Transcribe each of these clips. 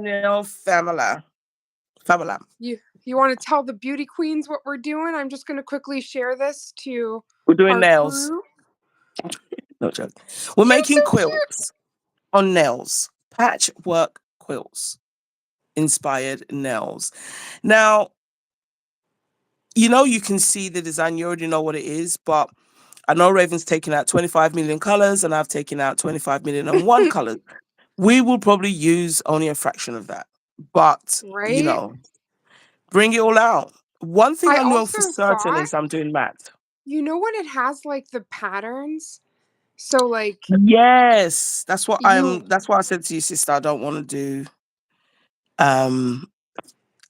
nail family. Family. You want to tell the beauty queens what we're doing? I'm just going to quickly share this to We're doing our nails. crew. No joke. We're You're so making cute. quilts on nails. Patchwork quilts. Inspired nails. Now, you can see the design. You already know what it is, but I know Raven's taken out 25 million colors and I've taken out 25 million and one colors. We will probably use only a fraction of that. But, Right? bring it all out. One thing I I know for also certain thought, is I'm doing matte. when it has like the patterns? So like Yes. you That's why I said to you, sister, I don't want to do um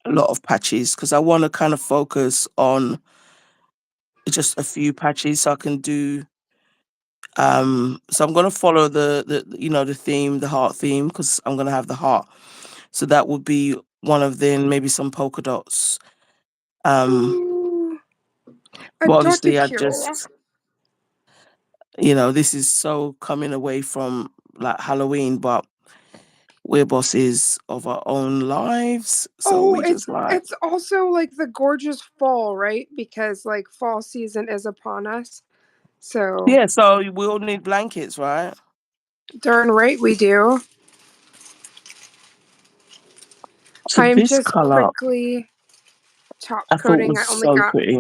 a lot of patches because I want to kind of focus on just a few patches so I can do so I'm gonna follow the theme, the heart theme, because I'm gonna have the heart. So that would be one of them, maybe some polka dots. Um Ooh, a but dirty obviously I cure. just this is so coming away from like Halloween, but we're bosses of our own lives. So Oh, we just like it's also like the gorgeous fall, right? Because like fall season is upon us. So yeah, so we all need blankets, right? darn right we do. So I'm this just color quickly top I thought coating. I was only so got pretty.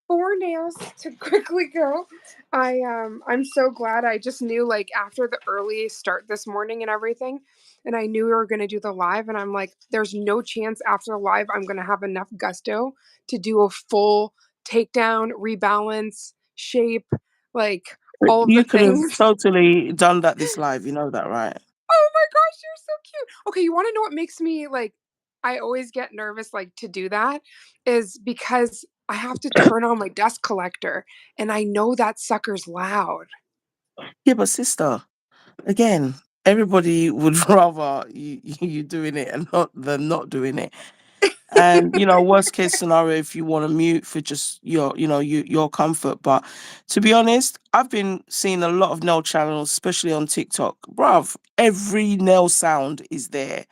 4 nails to quickly go. I'm so glad. I just knew like after the early start this morning and everything, and I knew we were gonna do the live, and I'm like, there's no chance after the live I'm gonna have enough gusto to do a full takedown, rebalance, shape, like all of the You could have things. totally done that this live, you know that, right? Oh my gosh, you're so cute. Okay, you want to know what makes me like I always get nervous like to do that is because I have to turn on my dust collector and I know that sucker's loud. Yeah, but sister, again, everybody would rather you doing it and not than not doing it. And worst case scenario, if you want to mute for just your comfort. But to be honest, I've been seeing a lot of nail channels, especially on TikTok. Bruv, every nail sound is there.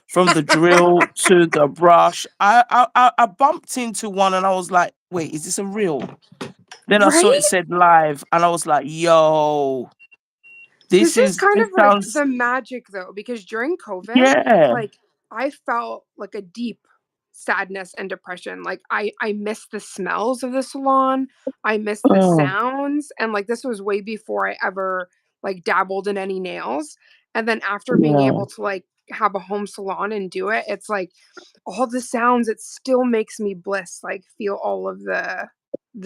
From the drill to the brush. I bumped into one and I was like, wait, is this a real? Then I saw it Right? said live and I was like, yo, This is kind this of like sounds, the magic though, because during COVID, yeah. like I felt like a deep sadness and depression. Like I miss the smells of the salon. I miss the Oh, sounds. And like this was way before I ever like dabbled in any nails. And then after being yeah, able to like have a home salon and do it, it's like all the sounds, it still makes me bliss, like feel all of the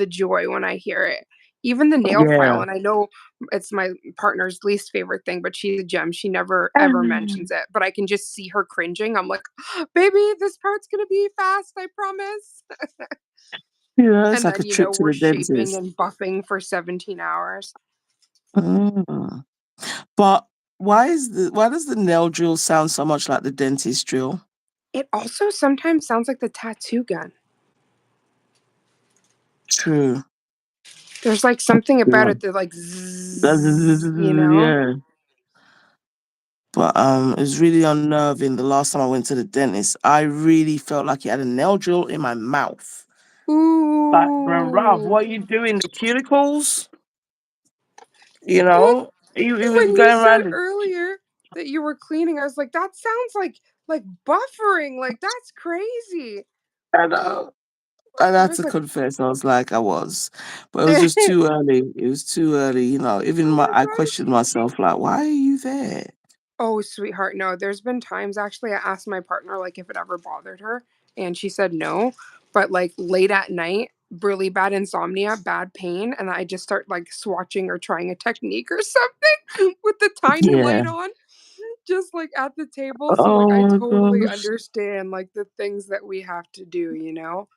joy when I hear it. Even the nail file, yeah. and I know it's my partner's least favorite thing, but she's a gem. She never ever mentions it, but I can just see her cringing. I'm like, baby, this part's gonna be fast, I promise. Yeah, it's And like then a trip to we're the shaping dentist. and buffing for 17 hours. Mm. But why does the nail drill sound so much like the dentist drill? It also sometimes sounds like the tattoo gun. True. There's like something about Yeah. it that like zzz, Yeah. But it's really unnerving. The last time I went to the dentist, I really felt like he had a nail drill in my mouth. Like, bro, Rob, Ooh. what are you doing? The cuticles? You know? He was When you going said around it. earlier that you were cleaning, I was like, that sounds like buffering. Like that's crazy. And I I had was to like, confess, I was like, I was. But it was just oh too early. It was too early, Even my I gosh. questioned myself, like, why are you there? Oh, sweetheart, no. There's been times actually I asked my partner like if it ever bothered her, and she said no. But like late at night, really bad insomnia, bad pain, and I just start like swatching or trying a technique or something with the tiny Yeah. light on, just like at the table. So like I Oh my totally gosh. understand like the things that we have to do, you know?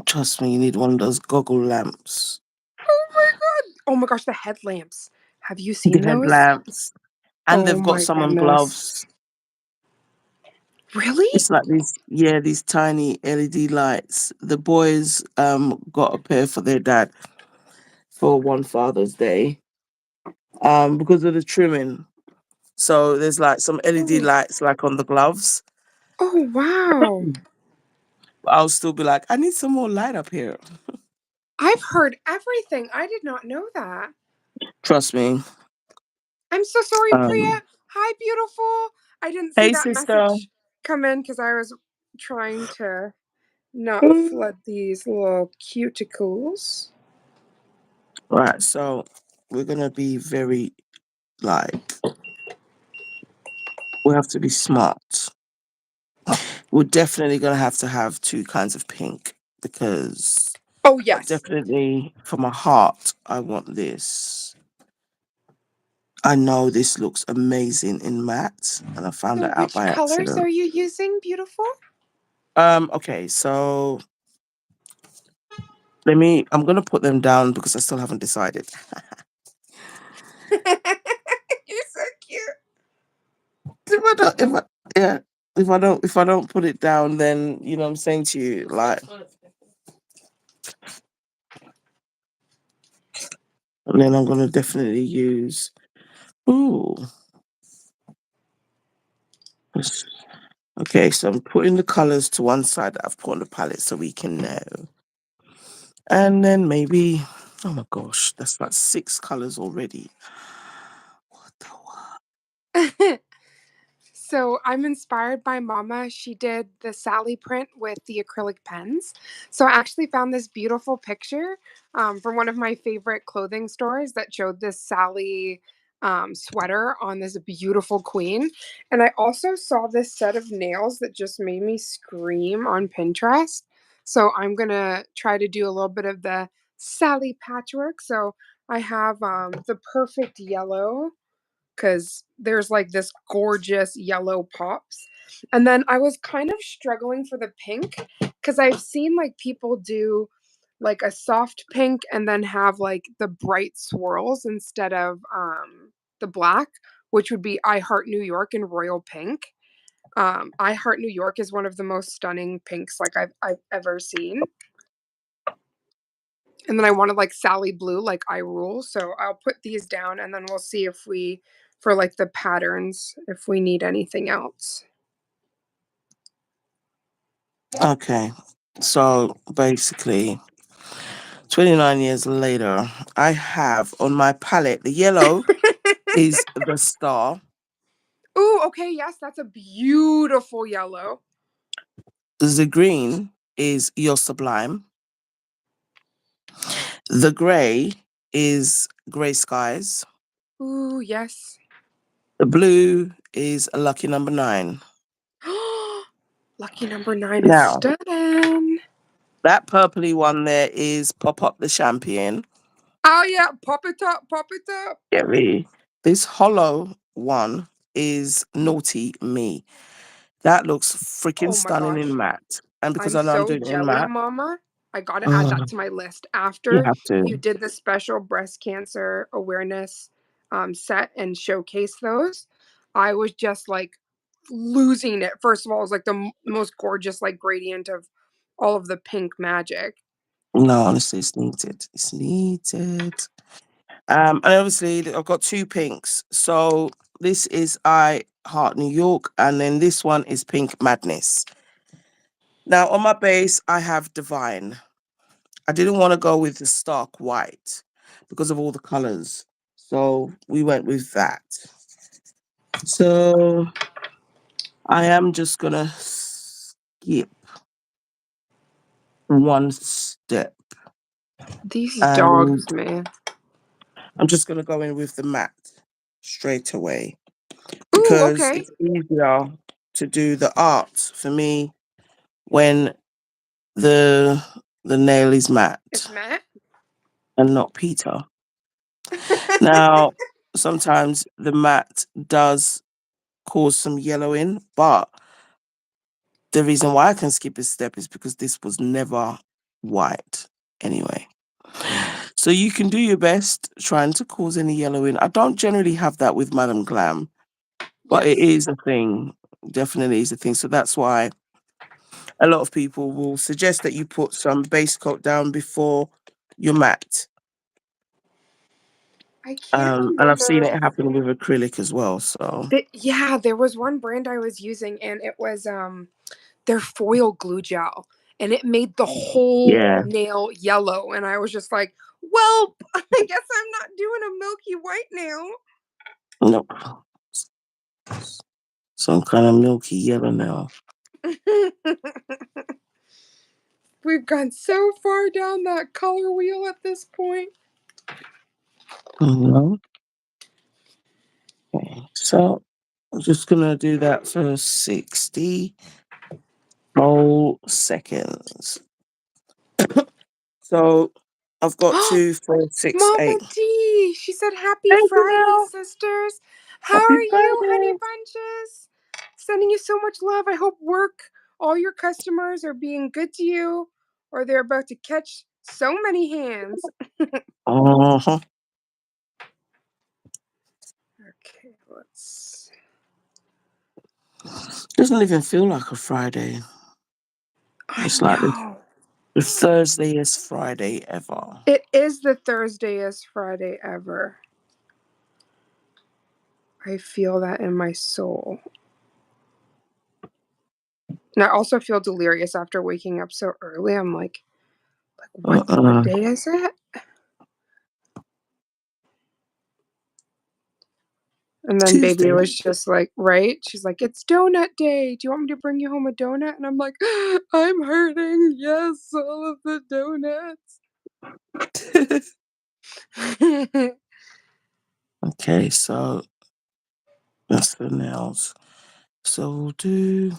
Trust me, you need one of those goggle lamps. Oh my god. Oh my gosh, the headlamps. Have you The seen those? headlamps. And Oh they've got my some on goodness. gloves. Really? It's like these tiny LED lights. The boys got a pair for their dad for one Father's Day. Because of the trimming. So there's like some LED Oh, lights like on the gloves. oh wow. I'll still be like, I need some more light up here. I've heard everything. I did not know that. Trust me. I'm so sorry, Um, Priya. Hi, beautiful. I didn't see hey, that sister. message come in because I was trying to not flood these little cuticles. Right, so we're gonna be very like we have to be smart. We're definitely gonna have to have two kinds of pink because, Oh, but yes. definitely for my heart, I want this. I know this looks amazing in matte, and I found So, that out which by colors accident. are you using, beautiful? Okay, so I'm gonna put them down because I still haven't decided. You're so cute. If I don't, if I, yeah, if I don't put it down, then you know what I'm saying to you, like, and then I'm gonna definitely use. Ooh, let's- okay. So I'm putting the colors to one side that I've put on the palette so we can know, and then maybe. Oh my gosh, that's like six colors already. What the what? So I'm inspired by Mama. She did the Sally print with the acrylic pens. So I actually found this beautiful picture from one of my favorite clothing stores that showed this Sally sweater on this beautiful queen. And I also saw this set of nails that just made me scream on Pinterest. So I'm gonna try to do a little bit of the Sally patchwork. So I have the perfect yellow because there's like this gorgeous yellow pops. And then I was kind of struggling for the pink because I've seen like people do like a soft pink and then have like the bright swirls instead of the black, which would be I Heart New York and Royal Pink. I Heart New York is one of the most stunning pinks like I've ever seen. And then I wanted like Sally Blue, like I Rule. So I'll put these down and then we'll see if we, for like the patterns, if we need anything else. Okay, so basically, 29 years later, I have on my palette the yellow is the star, Ooh, okay, yes, that's a beautiful yellow. the green is your sublime, the gray is gray skies, Ooh, yes. the blue is a lucky number nine. Lucky number nine is Now, stunning. that purpley one there is pop up the champion. Oh yeah, pop it up, pop it up. Get me. This hollow one is naughty me. That looks freaking Oh my stunning in gosh. matte. And because I'm I know I'm so doing it in jelly, matte, mama. I got to add that oh, to my list. you After have to. you did the special breast cancer awareness set and showcase those, I was just like losing it. First of all, it was like the most gorgeous like gradient of all of the pink magic. No, honestly, it's needed. It's needed. And obviously I've got two pinks. So this is I Heart New York, and then this one is Pink Madness. Now on my base, I have Divine. I didn't want to go with the stark white because of all the colors. So we went with that. So I am just gonna skip one step These and dogs, man. I'm just gonna go in with the matte straight away Ooh, because okay. it's easier to do the art for me when the the nail is It's matte Matt. and not Peter. Now, sometimes the matte does cause some yellowing, but the reason why I can skip a step is because this was never white anyway. So you can do your best trying to cause any yellowing. I don't generally have that with Madame Glam, but it Yes. is a thing. Definitely is a thing. So that's why a lot of people will suggest that you put some base coat down before your matte. I can't And I've seen remember. it happen with acrylic as well. So Yeah, there was one brand I was using, and it was their foil glue gel, and it made the whole yeah, nail yellow. And I was just like, well, I guess I'm not doing a milky white nail. nope. Some kind of milky yellow now. We've gone so far down that color wheel at this point. Mhm. Okay, so I'm just gonna do that for 60 whole seconds. So I've got 2, 4, 6, 8. Mama D, she said, "Happy Thank you, Friday, girl. sisters. How Happy are you, honey Friday. bunches? Sending you so much love. I hope work, all your customers are being good to you, or they're about to catch so many hands." Uh-huh. Okay, let's. Doesn't even feel like a Friday. I It's like know. the Thursdayest Friday ever. It is the Thursdayest Friday ever. I feel that in my soul. And I also feel delirious after waking up so early. I'm like, what Uh-uh. day is it? And then baby Tuesday. was just like, right? She's like, it's donut day. Do you want me to bring you home a donut? And I'm like, I'm hurting. Yes, all of the donuts. Okay, so that's the nails. So we'll do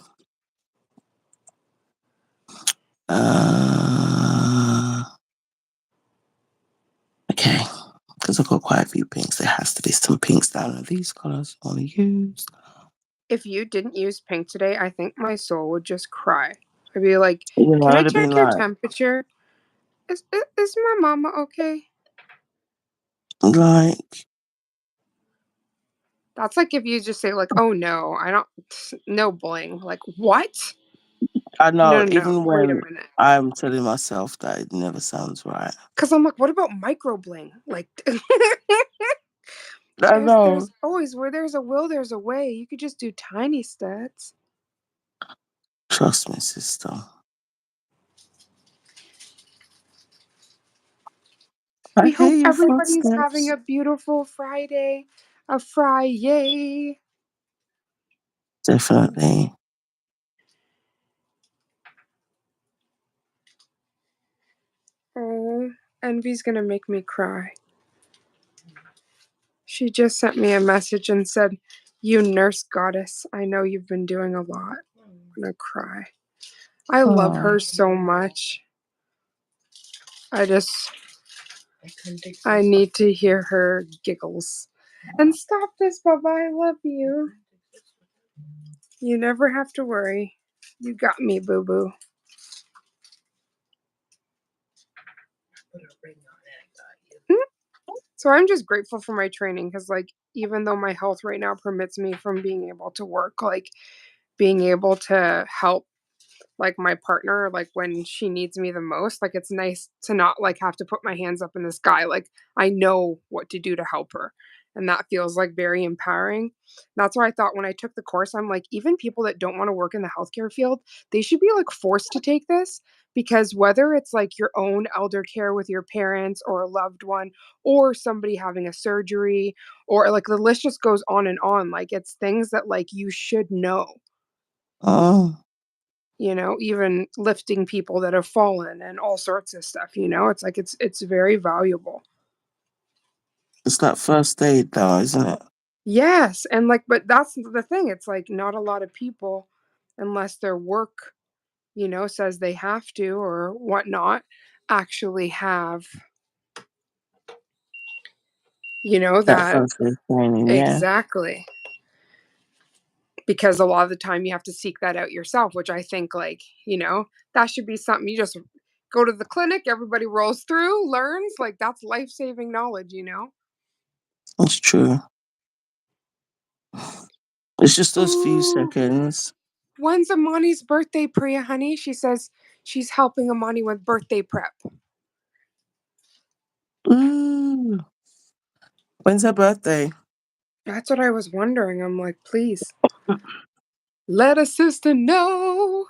uh okay. Because I've got quite a few pinks. There has to be some pinks down in these colours I want to use. If you didn't use pink today, I think my soul would just cry. I'd be like, You know, can I I'd have been check your like, temperature? Is my mama okay? like, That's like if you just say like, "Oh no, I don't no bling." Like, "What?" I No, know, no, no. even Wait a when minute. I'm telling myself that it never sounds right. Cuz I'm like, "What about micro bling?" Like I know. there's always where there's a will, there's a way. You could just do tiny stats. Trust me, sister. I We hear hope your everybody's having footsteps. a beautiful Friday. A Friday. Definitely. Oh, Envy's gonna make me cry. She just sent me a message and said, "You nurse goddess, I know you've been doing a lot." I'm gonna cry. I love Oh, her so much. I just, I need to hear her giggles. And stop this, Bubba. I love you. You never have to worry. You got me, boo boo. So I'm just grateful for my training because, like, even though my health right now permits me from being able to work, like, being able to help like my partner like when she needs me the most, like it's nice to not like have to put my hands up in the sky. Like I know what to do to help her, and that feels like very empowering. That's why I thought when I took the course, I'm like, even people that don't want to work in the healthcare field, they should be like forced to take this, because whether it's like your own elder care with your parents or a loved one, or somebody having a surgery, or like the list just goes on, like it's things that like you should know, oh, even lifting people that have fallen and all sorts of stuff, it's like it's very valuable. it's that first aid, though, isn't it? Yes, and like but that's the thing, it's like not a lot of people, unless their work, says they have to or whatnot, actually have, That that first aid training, yeah. exactly, because a lot of the time you have to seek that out yourself, which I think like, that should be something you just go to the clinic, everybody rolls through, learns, like that's life-saving knowledge. It's true. It's just those few Ooh. seconds. When's Amani's birthday, Priya, honey? She says she's helping Amani with birthday prep. Ooh. When's her birthday? That's what I was wondering. I'm like, please let a sister know.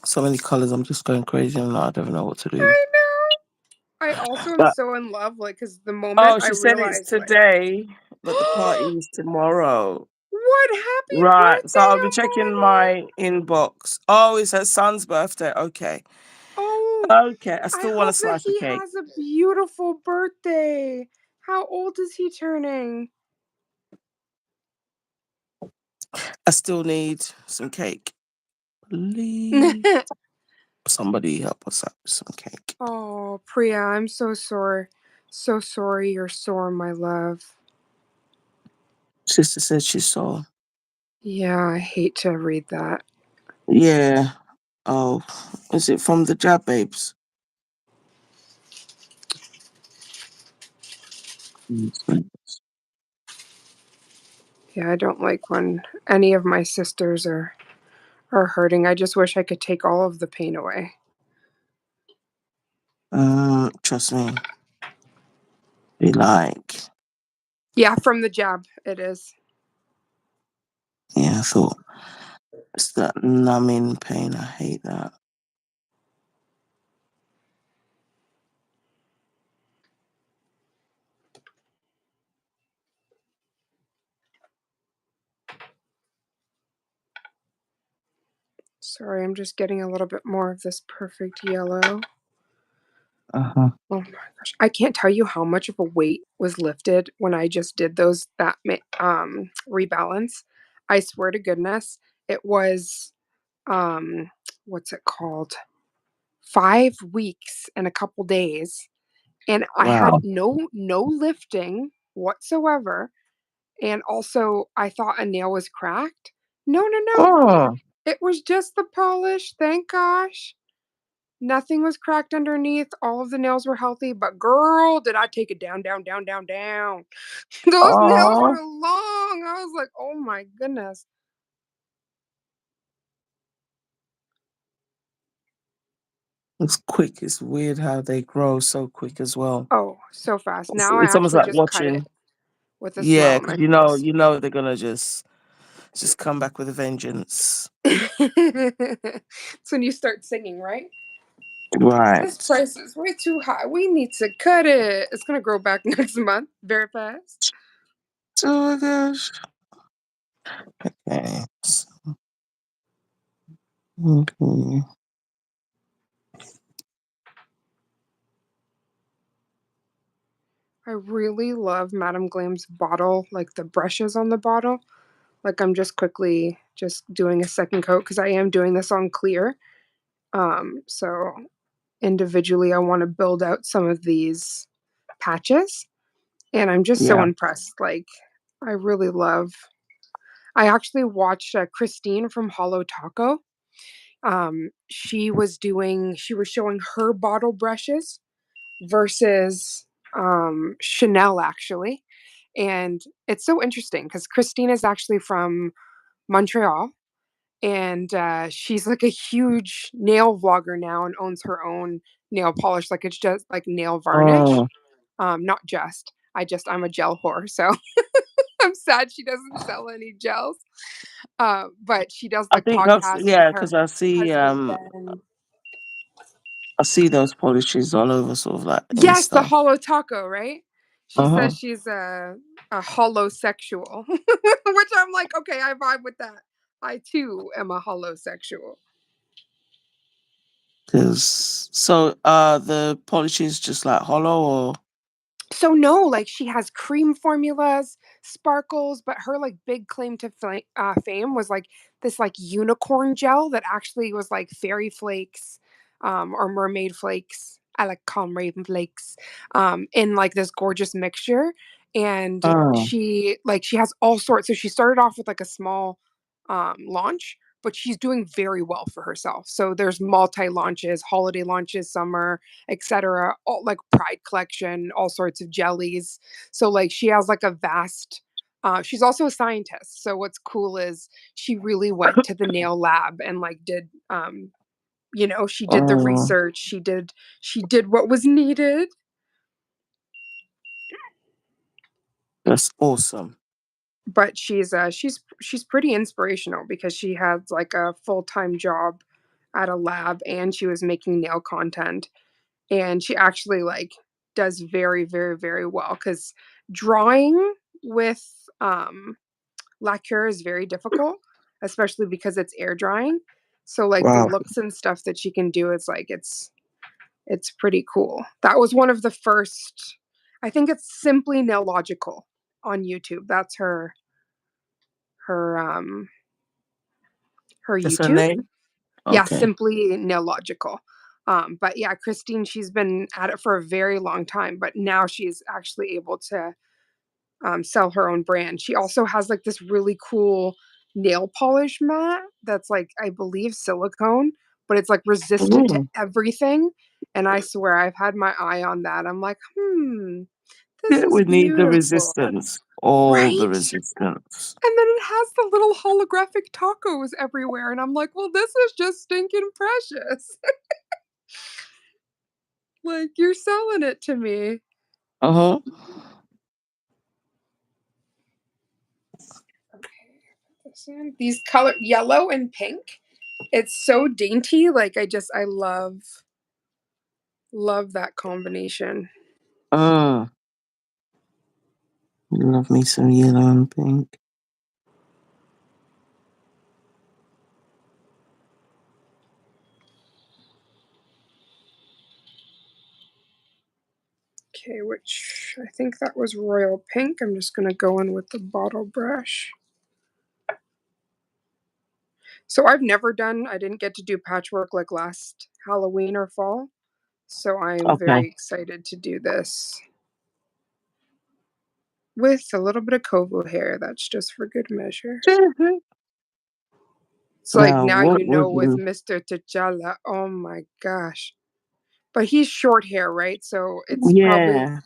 So many colors. I'm just going crazy. I don't know what to do. I know. I also am But so in love, like, because the moment oh, I she said it's realized, like, today, but the party is tomorrow. what? Happy Right. So birthday, I'll be checking Amani! my inbox. Oh, it's her son's birthday. Okay. Oh, Okay. I I still want to hope that slice the he cake. has a beautiful birthday. How old is he turning? I still need some cake. Please. Somebody help us out with some cake. Oh, Priya, I'm so sorry. So sorry you're sore, my love. Sister said she saw. Yeah, I hate to read that. Yeah. Oh, is it from the Jab Babes? Yeah, I don't like when any of my sisters are hurting. I just wish I could take all of the pain away. Trust me. Be like, Yeah, from the jab, it is. yeah, I thought it's that numbing pain. I hate that. Sorry, I'm just getting a little bit more of this perfect yellow. Uh-huh. Oh my gosh. I can't tell you how much of a weight was lifted when I just did that rebalance. I swear to goodness, it was what's it called? 5 weeks and a couple days, and I had Wow. no lifting whatsoever, and also I thought a nail was cracked. No, no, no. Oh, It was just the polish, thank gosh. Nothing was cracked underneath. All of the nails were healthy, but girl, did I take it down, down, down, down, down. Those nails oh, were long. I was like, oh my goodness. it's quick. It's weird how they grow so quick as well. Oh, so fast. It's, Now I it's almost actually like just cut it watching. with a smile Yeah, on because my face. you know they're gonna just come back with a vengeance. It's when you start singing, right? This Right. price is way too high. We need to cut it. It's gonna grow back next month very fast. Oh my gosh. Okay. Okay. I really love Madame Glam's bottle, like the brushes on the bottle. Like I'm just quickly just doing a second coat because I am doing this on clear. So individually, I want to build out some of these patches, and I'm just so Yeah. impressed. Like I really love. I actually watched Christine from Hollow Taco. She was showing her bottle brushes versus Chanel actually, and it's so interesting because Christine is actually from Montreal, and she's like a huge nail vlogger now and owns her own nail polish. Like it's just like nail varnish. Oh, Not just. I'm a gel whore, so I'm sad she doesn't sell any gels. But she does I like think that's podcasts with yeah, her because husband Ben. I see those polishes all over sort of like Yes, the Insta. hollow taco, right? She Uh-huh. says she's a holosexual, which I'm like, okay, I vibe with that. I too am a holosexual. Cause the polish is just like hollow or So no, like she has cream formulas, sparkles, but her like big claim to fame was like this like unicorn gel that actually was like fairy flakes, or mermaid flakes. I like call them raven flakes, in like this gorgeous mixture. And oh she has all sorts. So she started off with like a small launch, but she's doing very well for herself. So there's multi launches, holiday launches, summer, etc. All like Pride collection, all sorts of jellies. So like she has like a vast. She's also a scientist. So what's cool is she really went to the nail lab and like did she did the Oh, research. She did what was needed. that's awesome. But she's pretty inspirational because she has like a full-time job at a lab and she was making nail content, and she actually like does very very very well cuz drawing with lacquer is very difficult, especially because it's air drying. So like the Wow. looks and stuff that she can do, it's pretty cool. That was one of the first. I think it's simply nail logical on YouTube. That's her her That's her YouTube. name? Yeah, Okay. simply Nailogical. But yeah, Christine, she's been at it for a very long time, but now she's actually able to sell her own brand. She also has like this really cool nail polish mat that's like, I believe, silicone, but it's like resistant to Mm. everything. And I swear I've had my eye on that. I'm like, this Yeah, is we need the beautiful. resistance. All the Right? resistance. And then it has the little holographic tacos everywhere. And I'm like, well, this is just stinking precious. Like, you're selling it to me. Uh-huh. Okay, put this in. These color yellow and pink. It's so dainty. Like, I love that combination. Uh, love me some yellow and pink. Okay, which I think that was royal pink. I'm just going to go in with the bottle brush. So I didn't get to do patchwork like last Halloween or fall. So I'm Okay. very excited to do this with a little bit of Kovu hair. That's just for good measure. It's like Now, now what you would know with you... Mr. T'Challa. Oh my gosh. But he's short hair, right? So it's probably Yeah.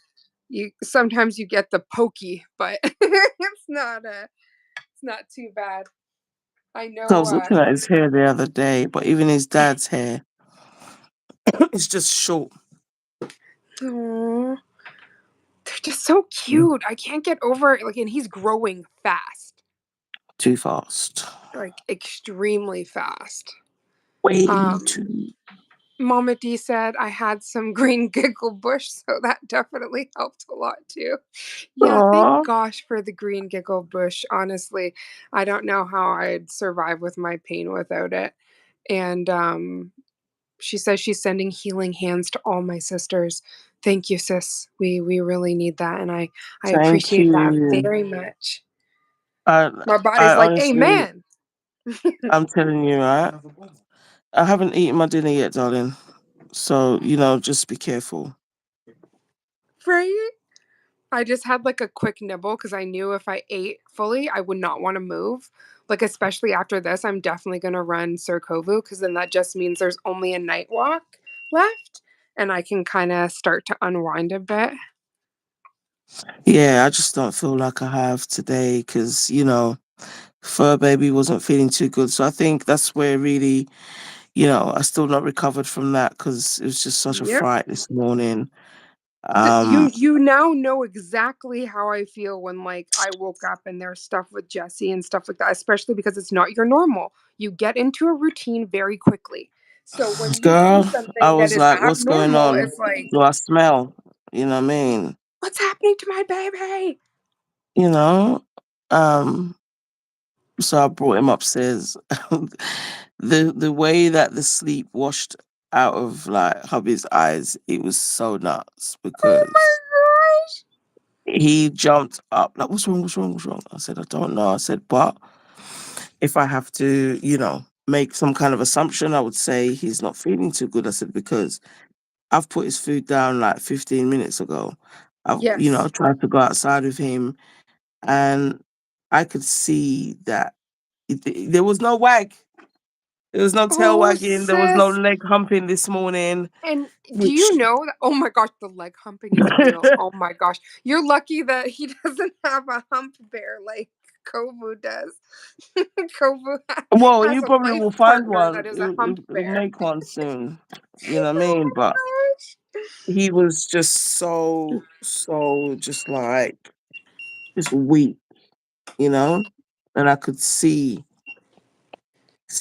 you sometimes you get the pokey, but it's not too bad. I So I know was looking at his hair the other day, but even his dad's hair, it's just short. aw, they're just so cute. I can't get over it. Like, and he's growing fast. Too fast. Like extremely fast. Way Um too... Mama D said I had some green giggle bush, so that definitely helped a lot too. Yeah, thank Aw. gosh for the green giggle bush. Honestly, I don't know how I'd survive with my pain without it. And she says she's sending healing hands to all my sisters. Thank you, sis. We really need that, and I Thank appreciate that you. very much. I, My I body's like, honestly, amen. I'm telling you, right? I haven't eaten my dinner yet, darling. So, just be careful. Right? I just had like a quick nibble because I knew if I ate fully, I would not want to move. Like, especially after this, I'm definitely going to run Sir Kovu because then that just means there's only a night walk left and I can kind of start to unwind a bit. Yeah, I just don't feel like I have today because, fur baby wasn't feeling too good. So I think that's where really, I still not recovered from that because it was just such a Yep. fright this morning. You Um, you now know exactly how I feel when like I woke up and there's stuff with Jesse and stuff like that, especially because it's not your normal. You get into a routine very quickly. So when you see girl, I something that was is like, what's going abnormal, on? it's like, Do I smell? You know what I mean? what's happening to my baby? You know? Um, so I brought him upstairs. The way that the sleep washed out of like hubby's eyes, it was so nuts Oh because my gosh. he jumped up like, what's wrong? What's wrong? What's wrong? I said, I don't know. I said, but if I have to, make some kind of assumption, I would say he's not feeling too good. I said, because I've put his food down like 15 minutes ago. I've, Yes. tried to go outside with him and I could see that there was no wag. There was no tail Oh, wagging. There was no sis. leg humping this morning, And do which you know that? Oh my gosh, the leg humping is real. Oh my gosh. You're lucky that he doesn't have a hump bear like Kovu does. Kovu well, has you a probably life will find partner one. that is a hump It'll bear. make one soon. You know what I mean? But Oh my gosh. he was just so just like just weak, you know, and I could see.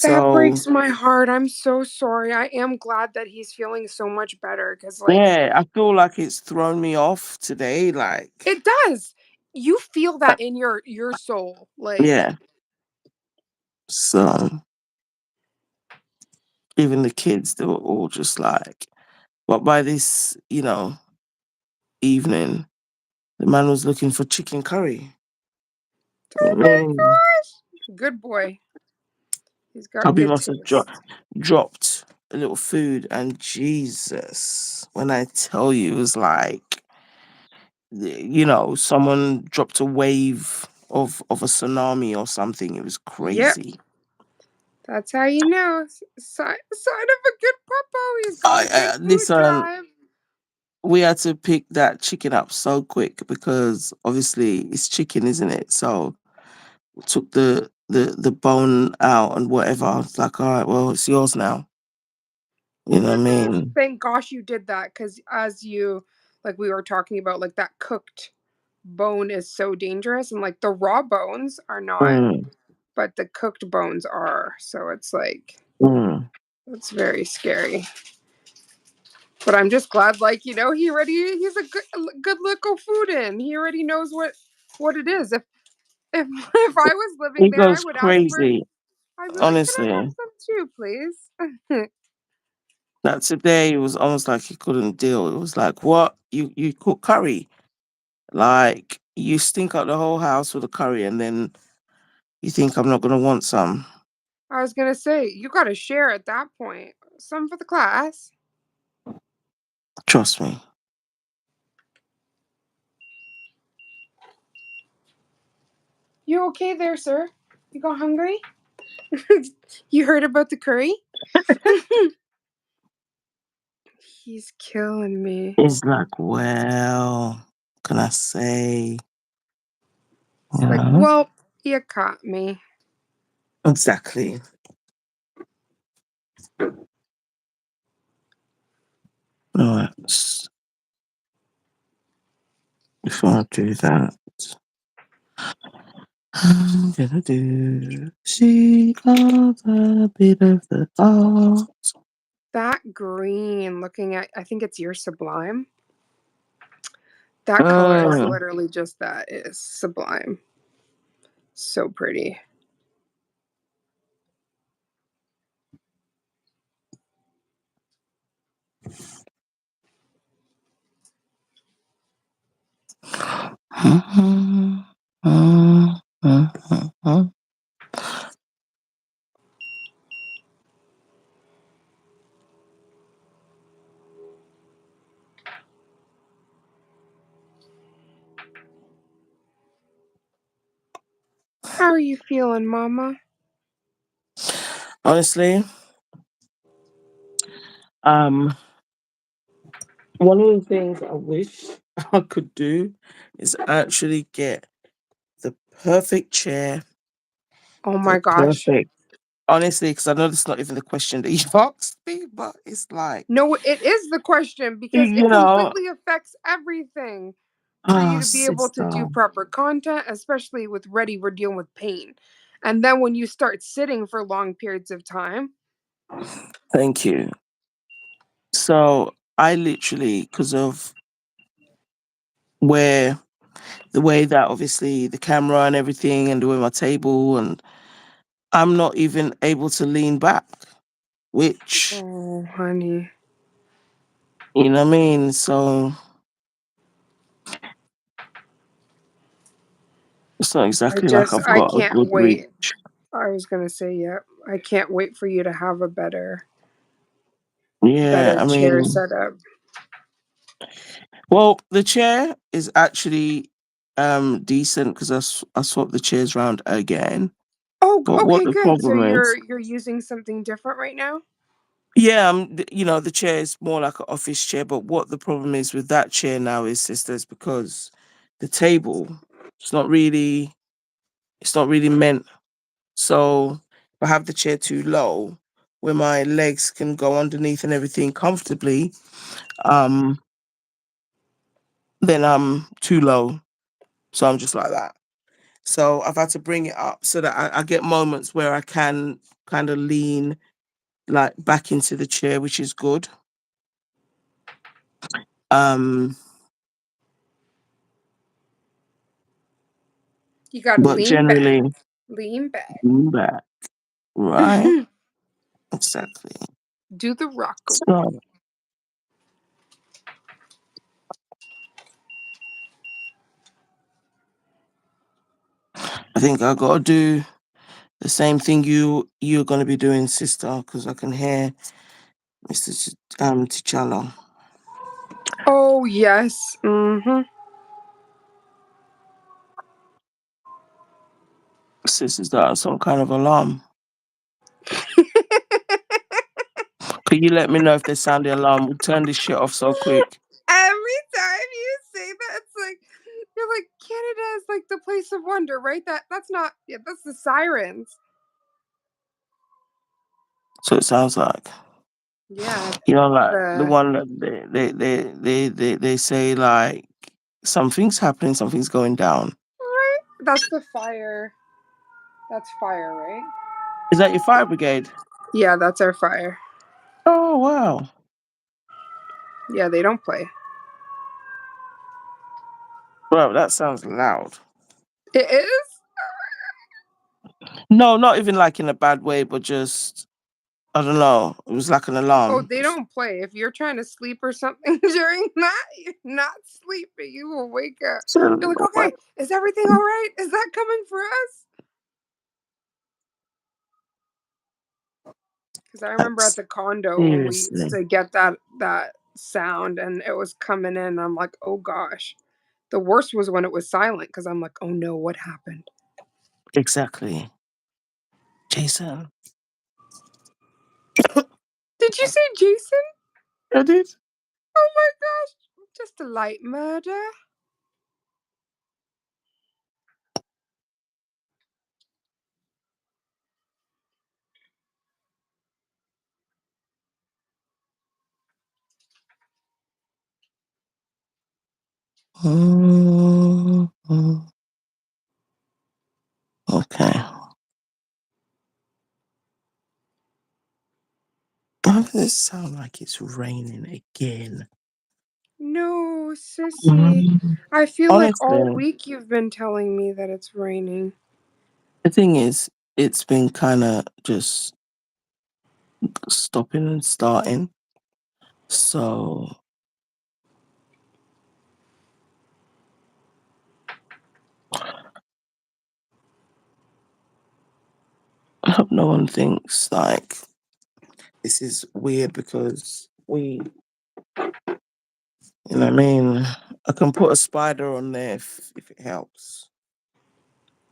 That So breaks my heart. I'm so sorry. I am glad that he's feeling so much better because, like, yeah, I feel like it's thrown me off today. Like, it does. You feel that in your soul. Like, yeah. So even the kids, they were all just like, but by this, evening, the man was looking for chicken curry. oh my Mm. gosh. Good boy. He's got Hubby good must have taste. dropped a little food, and Jesus, when I tell you, it was like, someone dropped a wave of a tsunami or something. It was Yep. crazy. That's how you know. Sign of a good puppo. He's got a good food Listen, drive. we had to pick that chicken up so quick because obviously it's chicken, isn't it? So we took the bone out and whatever. I was like, all right, well, it's yours now. You know what I mean? Thank gosh you did that because as you, like we were talking about, like that cooked bone is so dangerous and like the raw bones are not, Mm, but the cooked bones are. So it's like, mm. it's very scary. But I'm just glad, like, he's a good little food in. He already knows what it is. If I was living It there, I goes would ask for. crazy, I'd be like, "Can I have honestly. some too, please?" That today it was almost like he couldn't deal. It was like, what? You cook curry? Like you stink up the whole house with the curry, and then you think I'm not gonna want some? I was gonna say you got to share at that point. Some for the class. Trust me. You okay there, sir? You got hungry? You heard about the curry? He's killing me. It's like, well, can I say? He's You like, know, well, you caught me. exactly. All right. Before I do that, I'm gonna do she of a bit of the art. That green, looking at, I think it's your sublime. That color is Mm. literally just that. It is sublime. So pretty. How are you feeling, Mama? Honestly, um, one of the things I wish I could do is actually get the perfect chair, Oh my the gosh. perfect. Honestly, because I know that's not even the question that you've asked me, but it's like, No, it is the question because you it know, completely affects everything for you oh, to be able to sister, do proper content, especially with Ready, we're dealing with pain. And then when you start sitting for long periods of time, thank you. So I literally, because of where the way that obviously the camera and everything and the way my table and I'm not even able to lean back, which oh, honey, you know what I mean? So it's not exactly like I've I got a can't good reach. wait. I was going to say, yeah, I can't wait for you to have a Yeah, better I chair mean, setup. well, the chair is actually decent because I swapped the chairs around again. Oh, But what okay, the good. So problem is, you're using something different right now? yeah, the chair is more like an office chair. But what the problem is with that chair now is, sisters, because the table, it's not really, it's not really meant. So if I have the chair too low, where my legs can go underneath and everything comfortably, um, then I'm too low. So I'm just like that. So I've had to bring it up so that I get moments where I can kind of lean like back into the chair, which is good. Um, You gotta but lean back. generally, Lean back. lean back, right? Exactly. Do the rockaway. So I think I gotta do the same thing you're gonna be doing, sister, because I can hear Mr. T'Challa. Oh yes. Mm-hmm. Sis, is that some kind of alarm? Could you let me know if they sound the alarm? We'll turn this shit off so quick. Every time you say that, it's like you're like Canada is like the place of wonder, right? That's not. Yeah, that's the sirens. So it sounds like, Yeah, like the the one that they say like something's happening, something's going down. that's the fire. That's fire, right? Is that your fire brigade? Yeah, that's our fire. Oh wow. Yeah, they don't play. Well, that sounds loud. It is. No, not even like in a bad way, but just I don't know. It was like an Oh, alarm. they don't play. If you're trying to sleep or something during that, you're not sleeping. You will wake up. You're like, So, okay, is everything all right? Is that coming for us? Because I like, remember at the condo when we used seriously. to get that sound and it was coming in. I'm like, oh gosh. The worst was when it was silent because I'm like, oh no, what happened? Exactly. Jason. Did you say Jason? I did. Oh my gosh. Just a light murder. Okay. Why does it sound like it's raining again? No, sissy. Mm. I feel like all Honestly, week you've been telling me that it's raining. the thing is, it's been kind of just stopping and starting. So I hope no one thinks like this is weird because you know what I mean? I can put a spider on there if it helps.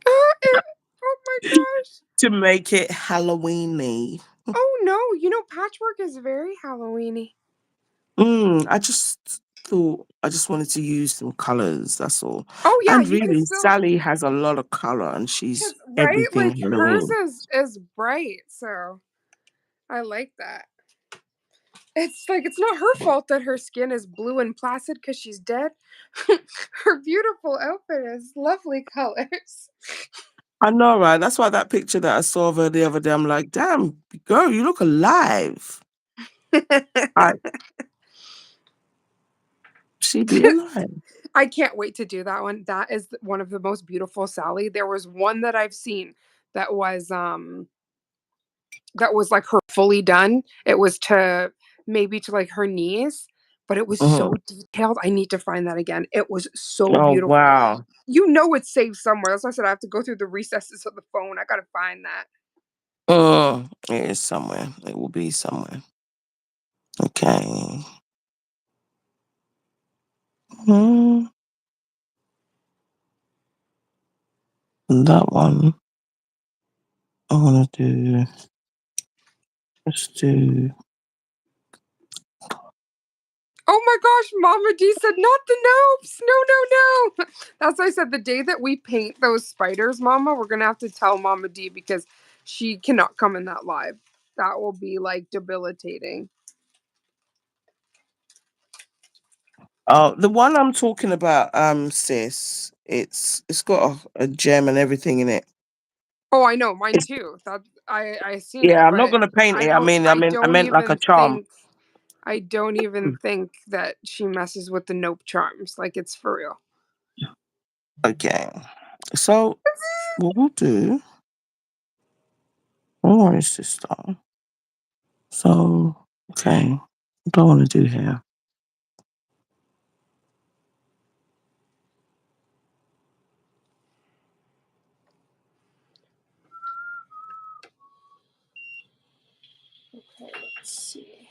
Oh my gosh. To make it Halloweeny. Oh no, Patchwork is very Halloweeny. I just thought I just wanted to use some colors, that's all. Oh yeah, And you can really, still Sally has a lot of color and she's because right, everything like hers Halloween. is bright, so I like that. It's like it's not her fault that her skin is blue and placid because she's dead. Her beautiful outfit is lovely colors. I know, right? That's why that picture that I saw of her the other day, I'm like, damn, girl, you look alive. I she be alive. I can't wait to do that one. That is one of the most beautiful Sally. There was one that I've seen that was like her fully done. It was to maybe to like her knees, but it was Mhm. so detailed. I need to find that again. It was so Oh beautiful. wow. It's saved somewhere. That's why I said I have to go through the recesses of the phone. I gotta find that. It is somewhere. It will be somewhere. Okay. Mm, that one. I want to do. Let's do. Oh my gosh, Mama D said not the nopes. No, no, no. That's why I said the day that we paint those spiders, Mama, we're gonna have to tell Mama D because she cannot come in that live. That will be like debilitating. Oh, the one I'm talking about, sis. It's got a gem and everything in it. Oh, I know, mine It's, too. That I seen it, yeah, I'm not but gonna paint I it. don't I I don't meant like a even charm. think I don't even think that she messes with the nope charms. Like it's for real. Okay. So what we'll do. No worries, sister. So okay, what do I want to do here? Okay, let's see.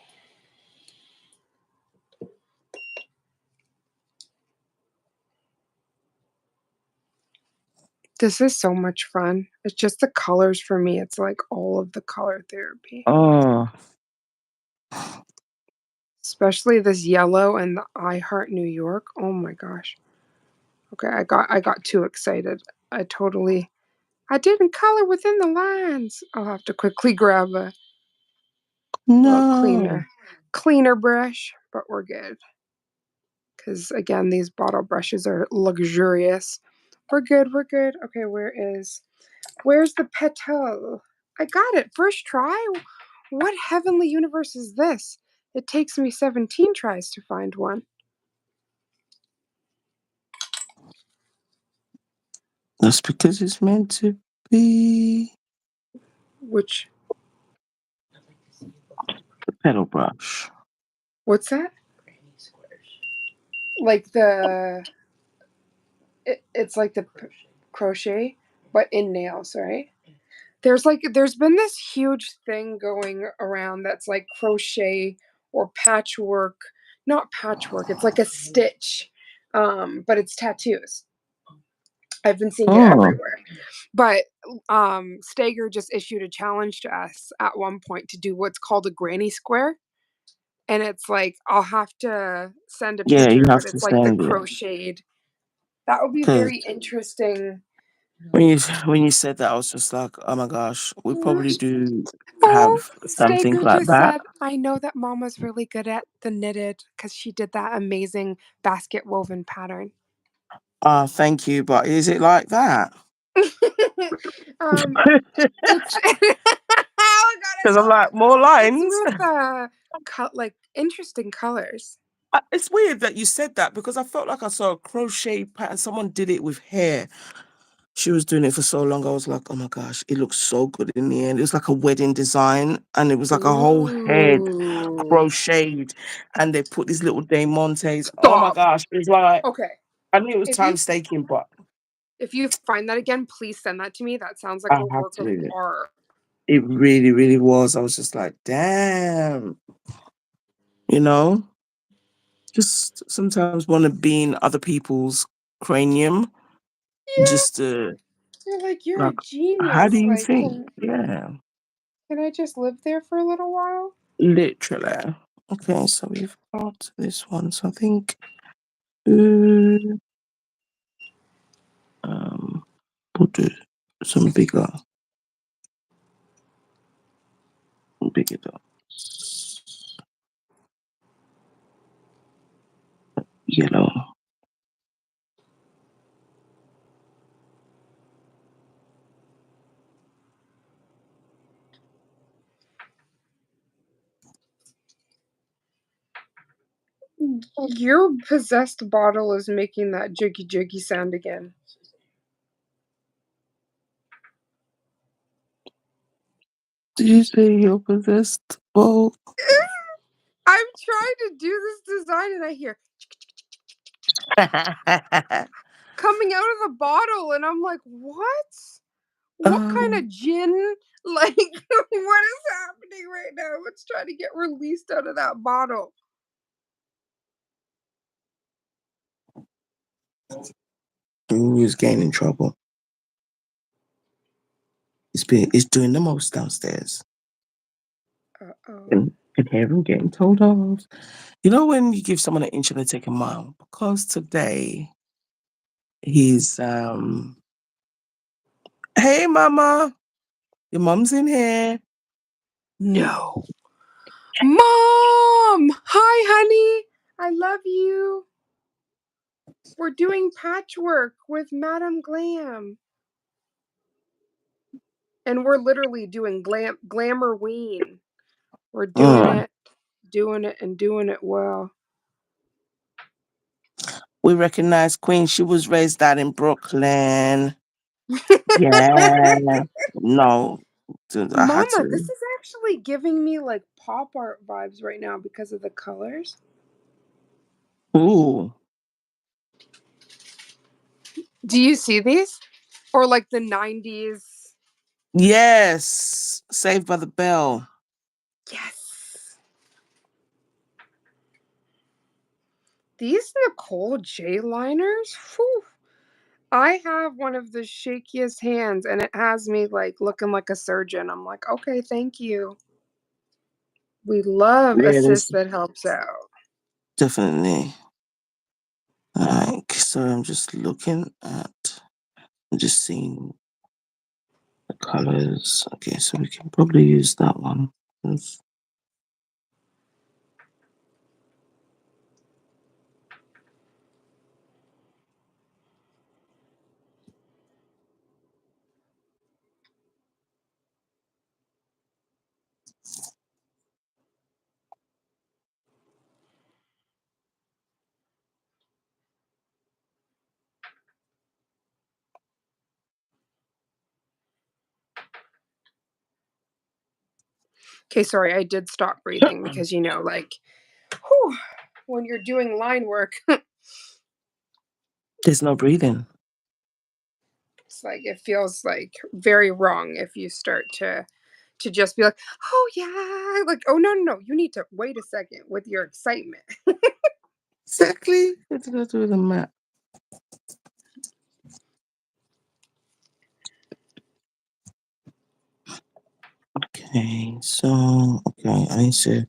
This is so much fun. It's just the colors for me. It's like all of the color therapy. Oh, Especially this yellow and the I Heart New York. Oh my gosh. Okay, I got too excited. I didn't color within the lines. I'll have to quickly grab a little no. cleaner brush, but we're good. Cause again, these bottle brushes are luxurious. We're good, we're good. Okay, where's the petal? I got it. First try? What heavenly universe is this? It takes me 17 tries to find one. That's because it's meant to be Which the pedal brush. what's that? Like it's like the crochet, but in nails, right? There's been this huge thing going around that's like crochet or patchwork, not patchwork. It's like a stitch, but it's tattoos. I've been seeing it Oh, everywhere. But Stager just issued a challenge to us at one point to do what's called a granny square. And it's like I'll have to send a yeah, you picture, have but to it's like the send it crocheted. That would be because very interesting. when you said that, I was just like, oh my gosh, we probably do Oh, have something Stager like just that. said, I know that Mama's really good at the knitted because she did that amazing basket woven pattern. Ah, thank you, but is it like that? um, Because it's oh god, I I'm love like it. more It's lines. with cut like interesting colors. It's weird that you said that because I felt like I saw a crochet pattern. Someone did it with hair. She was doing it for so long. I was like, oh my gosh, it looks so good in the end. It was like a wedding design, and it was like a whole head Ooh. crocheted, and they put these little diamantes. Oh my Stop. gosh, it was like Okay. I knew it was If time you staking, but if you find that again, please send that to me. That sounds like I a have work of to. art. It really, really was. I was just like, damn, you know, just sometimes want to be in other people's cranium Yeah. just to You're like, you're a like, how do genius. you Like, think? Yeah, can I just live there for a little while? literally. Okay, so we've got this one. So I think, uh, um, we'll do some bigger dots. Yellow. Your possessed bottle is making that jiggy jiggy sound again. Did you say you're possessed? Well, I'm trying to do this design and I hear coming out of the bottle and I'm like, what? What kind um, of gin? Like, what is happening right now? What's trying to get released out of that bottle? who's getting in trouble? He's doing the most downstairs. Uh-oh. Can hear him getting told off. You know when you give someone an inch and they take a mile? Because today he's hey mama, your mom's in here. No. Mom! Hi, honey. I love you. We're doing patchwork with Madame Glam. And we're literally doing glamourween. We're Mm. doing it, and doing it well. We recognize Queen. She was raised out in Brooklyn. Yeah. No. I had Mama, this to. is actually giving me like pop art vibes right now because of the colors. Ooh. Do you see these? Or like the 90s? Yes. Saved by the Bell. Yes. These Nicole J liners? Whew. I have one of the shakiest hands and it has me like looking like a surgeon. I'm like, okay, thank you. We love Yeah, assist that helps out. definitely. Like, so I'm just looking at, I'm just seeing the colors. Okay, so we can probably use that one. Yes. Okay, sorry, I did stop breathing because like whew, when you're doing line work, There's no breathing. it's like it feels like very wrong if you start to just be like, oh yeah, like oh no, you need to wait a second with your excitement. Exactly. Let's go through the map. Okay, so okay, I need to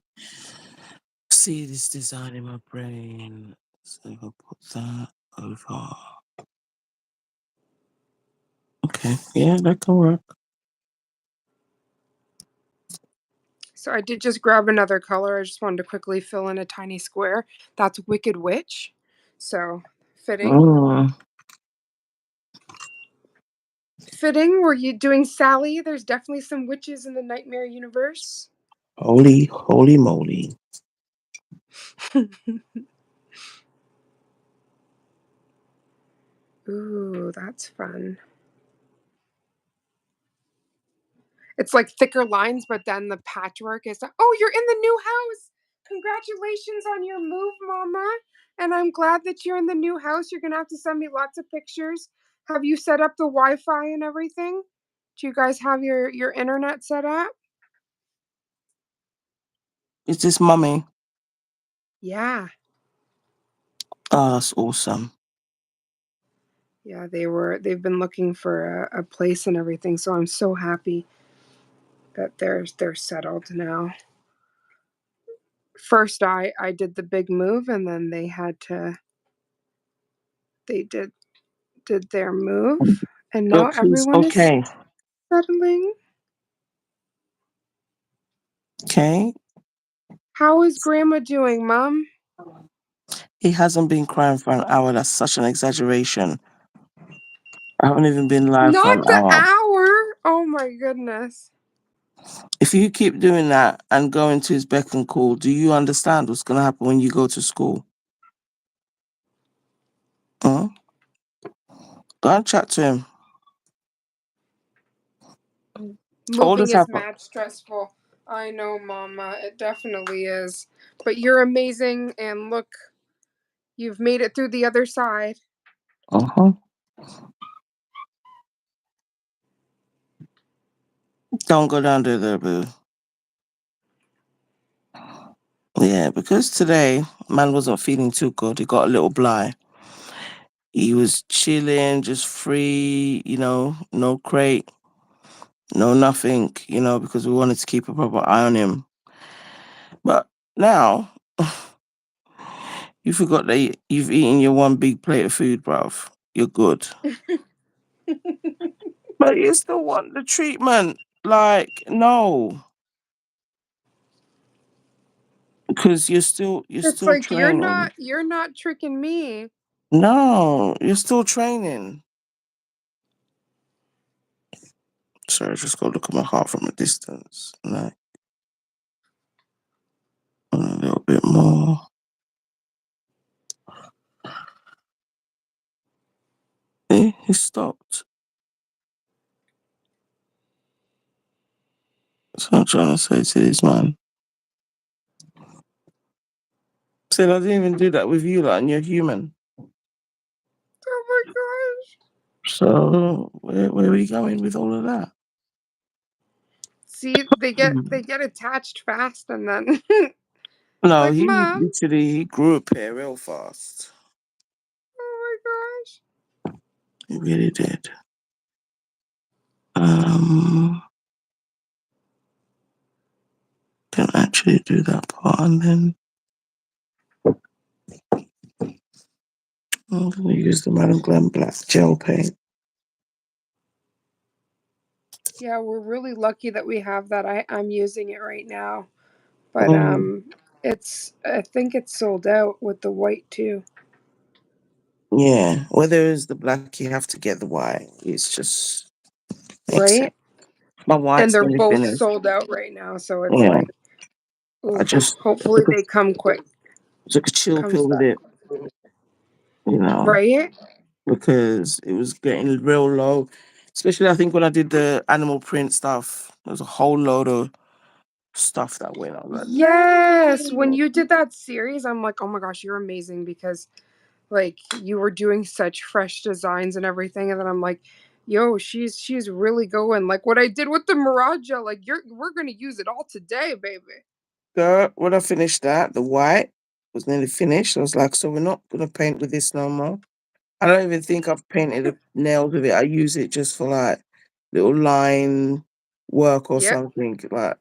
see this design in my brain. So I'll put that over. Okay, yeah, that can work. So I did just grab another color. I just wanted to quickly fill in a tiny square. That's Wicked Witch. So fitting. Mm, Fitting. Were you doing Sally? There's definitely some witches in the Nightmare universe. holy moly. Ooh, that's fun. It's like thicker lines, but then the patchwork is. Oh, you're in the new house! Congratulations on your move, Mama. And I'm glad that you're in the new house. You're gonna have to send me lots of pictures. Have you set up the Wi-Fi and everything? Do you guys have your internet set up? Is this mummy? Yeah. Oh, that's awesome. Yeah, they've been looking for a place and everything, so I'm so happy that they're settled now. First I did the big move and then they did their move and now Look who's everyone is okay. settling. Okay. How is grandma doing, Mom? He hasn't been crying for an hour. That's such an exaggeration. I haven't even been live for Not an the hour. hour. Oh my goodness. If you keep doing that and going to his beck and call, do you understand what's going to happen when you go to school? Huh? Go and chat to him. All Moving this is happen. mad stressful. I know, Mama. It definitely is. But you're amazing and look, you've made it through the other side. Uh-huh. Don't go down there, boo. Yeah, because today man wasn't feeling too good. He got a little bly. He was chilling, just free, no crate. No nothing, because we wanted to keep a proper eye on him. But now you forgot that you've eaten your one big plate of food, bruv. You're good. But you still want the treatment. Like, no. Because you're It's still like training. you're not tricking me. No, you're still training. Sorry, I just gotta look at my heart from a distance. Like a little bit more. He stopped. So I'm trying to say to this man. Said I didn't even do that with you, like, and you're human. Oh my gosh. So where are we going with all of that? See, they get attached fast and then No, like, he Mom. literally grew up here real fast. Oh my gosh. He really did. Um, didn't actually do that part, and then I'm gonna use the Madam Glen black gel paint. Yeah, we're really lucky that we have that. I'm using it right now. But Mm, it's I think it's sold out with the white too. yeah, whether it's the black, you have to get the white. It's just makes sense. Right? My And white's they're nearly both finished. sold out right now, so it's Yeah, like, I oof. just Hopefully took a they come quick. took a chill Comes pill with back. it, you know, Right? because it was getting real low. Especially, I think when I did the animal print stuff, there was a whole load of stuff that went. I was like, Yes. When no. you did that series, I'm like, oh my gosh, you're amazing because like you were doing such fresh designs and everything. And then I'm like, yo, she's really going like what I did with the Miraja. Like we're gonna use it all today, baby. Girl, when I finished that, the white was nearly finished. I was like, so we're not gonna paint with this no more. I don't even think I've painted the nails with it. I use it just for like little line work or Yep. something. Like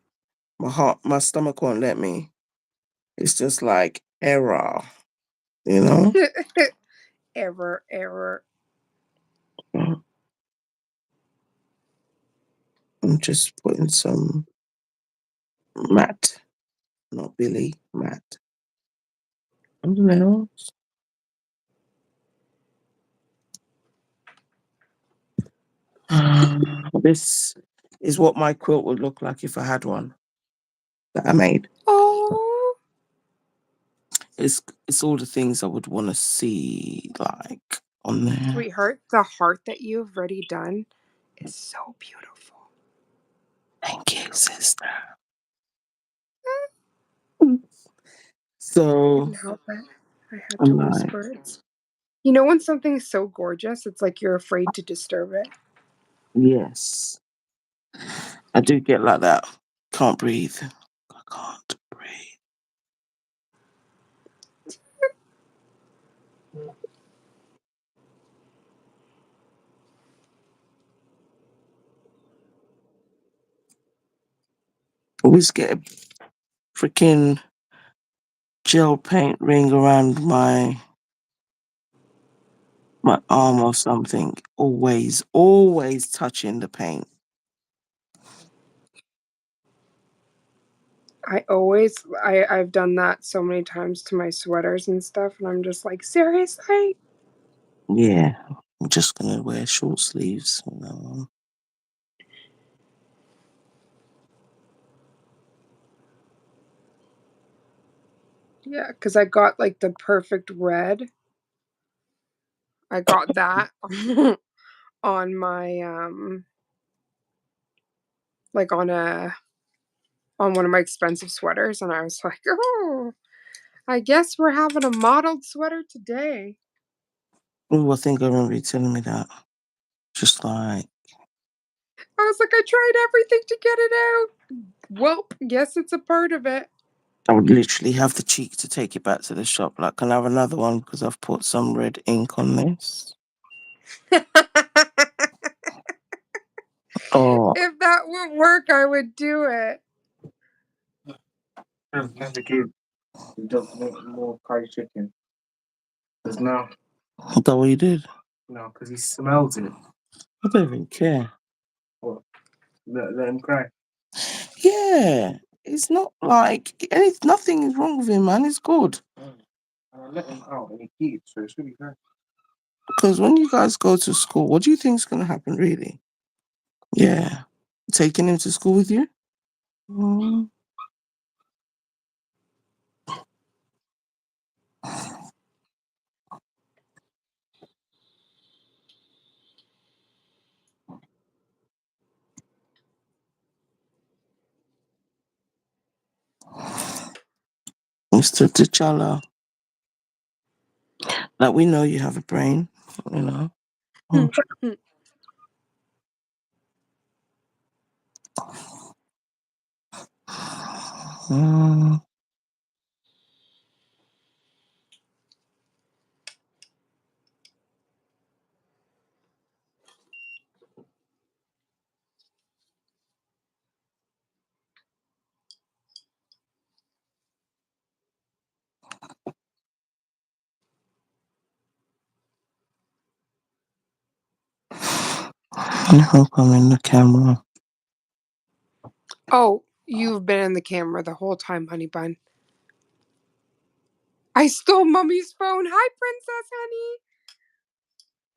my stomach won't let me. It's just like error, you know? Error. Mm, I'm just putting some matte, not Billy, matte on the nails. This is what my quilt would look like if I had one that I made. Oh, It's it's all the things I would want to see like on there. sweetheart, the heart that you've already done is so beautiful. Thank you, sister. So Couldn't help it. I had to I'm like, whisper it. You know when something's so gorgeous, it's like you're afraid to disturb it. yes, I do get like that. Can't breathe. I can't breathe. Always get a freaking gel paint ring around my arm or something. Always touching the paint. I've done that so many times to my sweaters and stuff, and I'm just like, seriously? Yeah, I'm just gonna wear short sleeves from now on. Yeah, because I got like the perfect red. I got that on my like on one of my expensive sweaters, and I was like, oh, I guess we're having a modeled sweater today. Oh, I think I remember you telling me that. Just like I was like, I tried everything to get it out. Well, guess it's a part of it. I would literally have the cheek to take it back to the shop. Like, can I have another one because I've put some red ink on this? Oh, If that would work, I would do it. As a kid, he just want more fried chicken. Because now, is that what you did? no, because he smells it. I don't even care. What? Let him cry. Yeah, it's not like nothing is wrong with him, man. It's good. And I let him out and he peed, so it should be good. Because when you guys go to school, what do you think is going to happen, really? Yeah. Taking him to school with you? Mm. Mr. T'Challa, like we know you have a brain, you know. Mm. Mm. I hope I'm in the camera. Oh, you've been in the camera the whole time, honey bun. I stole Mummy's phone. Hi, princess, honey.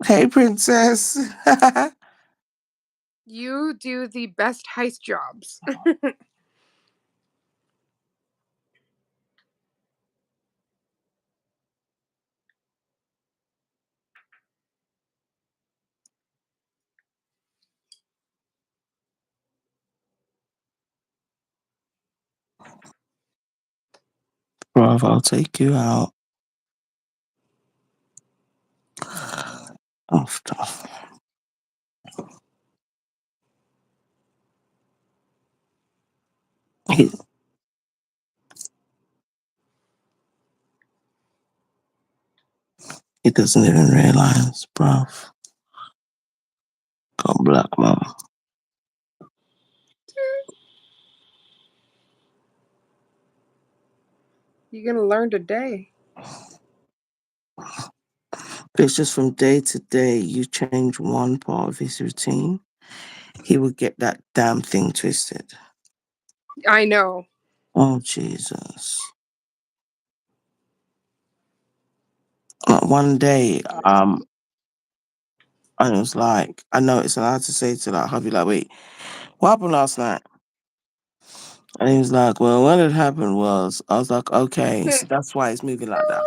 Hey, princess. You do the best heist jobs. Bruv, I'll take you out after. He, he doesn't even realize, bruv. Got black mom. You're gonna learn today. It's just from day to day, you change one part of his routine, he would get that damn thing twisted. I know. Oh, Jesus. One day, and it was like, I know it's allowed to say to like hubby, like, wait, what happened last night? And he was like, well, what had happened was, I was like, okay, so that's why it's moving like that.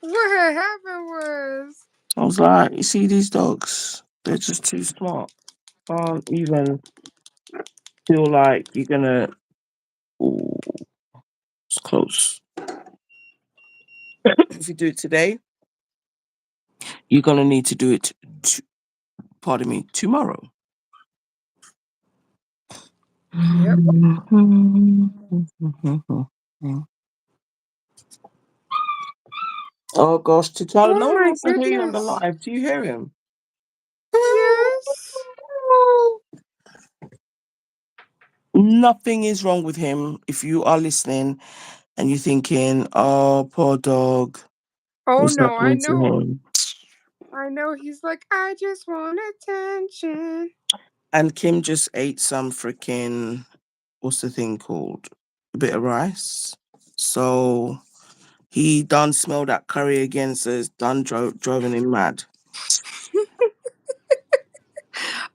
What happened was. I was like, you see these dogs? They're just too smart. Can't even feel like you're gonna. Ooh, it's close. If you do it today, you're gonna need to do it. Pardon me, tomorrow. Yep. Oh gosh, T'Challa, no Oh one my wants to hear you on the goodness. live. Do you hear him? Yes. Nothing is wrong with him. If you are listening and you're thinking, oh, poor dog, Oh what's no, I happening to know. him? I know he's like, I just want attention. And Kim just ate some freaking, what's the thing called? A bit of rice. So he done smell that curry again, so it's done driving him mad.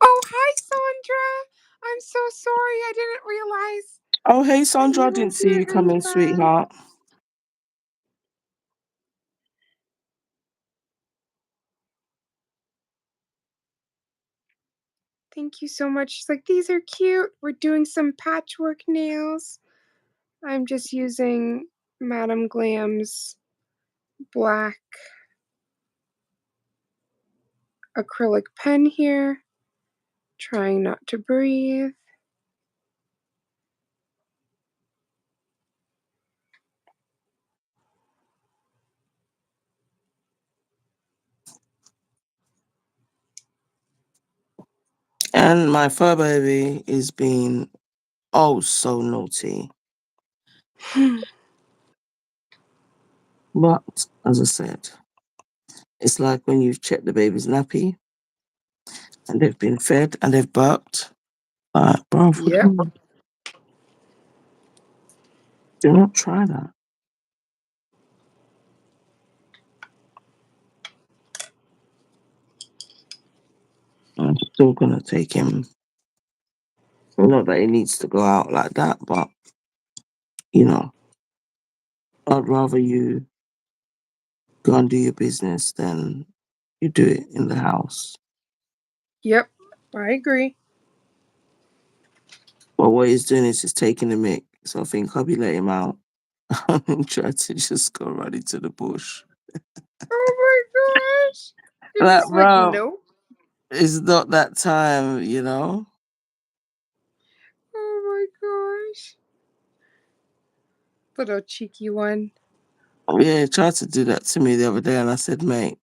Oh, hi, Sandra. I'm so sorry. I didn't realize Oh, hey, that Sandra, you I were didn't see here, you honey coming, bun. sweetheart. Thank you so much. She's like, these are cute. We're doing some patchwork nails. I'm just using Madame Glam's black acrylic pen here. Trying not to breathe. And my fur baby is being oh so naughty. But as I said, it's like when you've checked the baby's nappy and they've been fed and they've burped. Bro, Yep. do not try that. I'm still gonna take him. Not that he needs to go out like that, but you know, I'd rather you go and do your business than you do it in the house. Yep. I agree. But what he's doing is he's taking the mic. So I think I'll be letting him out and try to just go right into the bush. Oh my gosh. You're Like, just like, bro, nope. it's not that time, you know? Oh my gosh. Little cheeky one. Yeah, he tried to do that to me the other day, and I said, mate,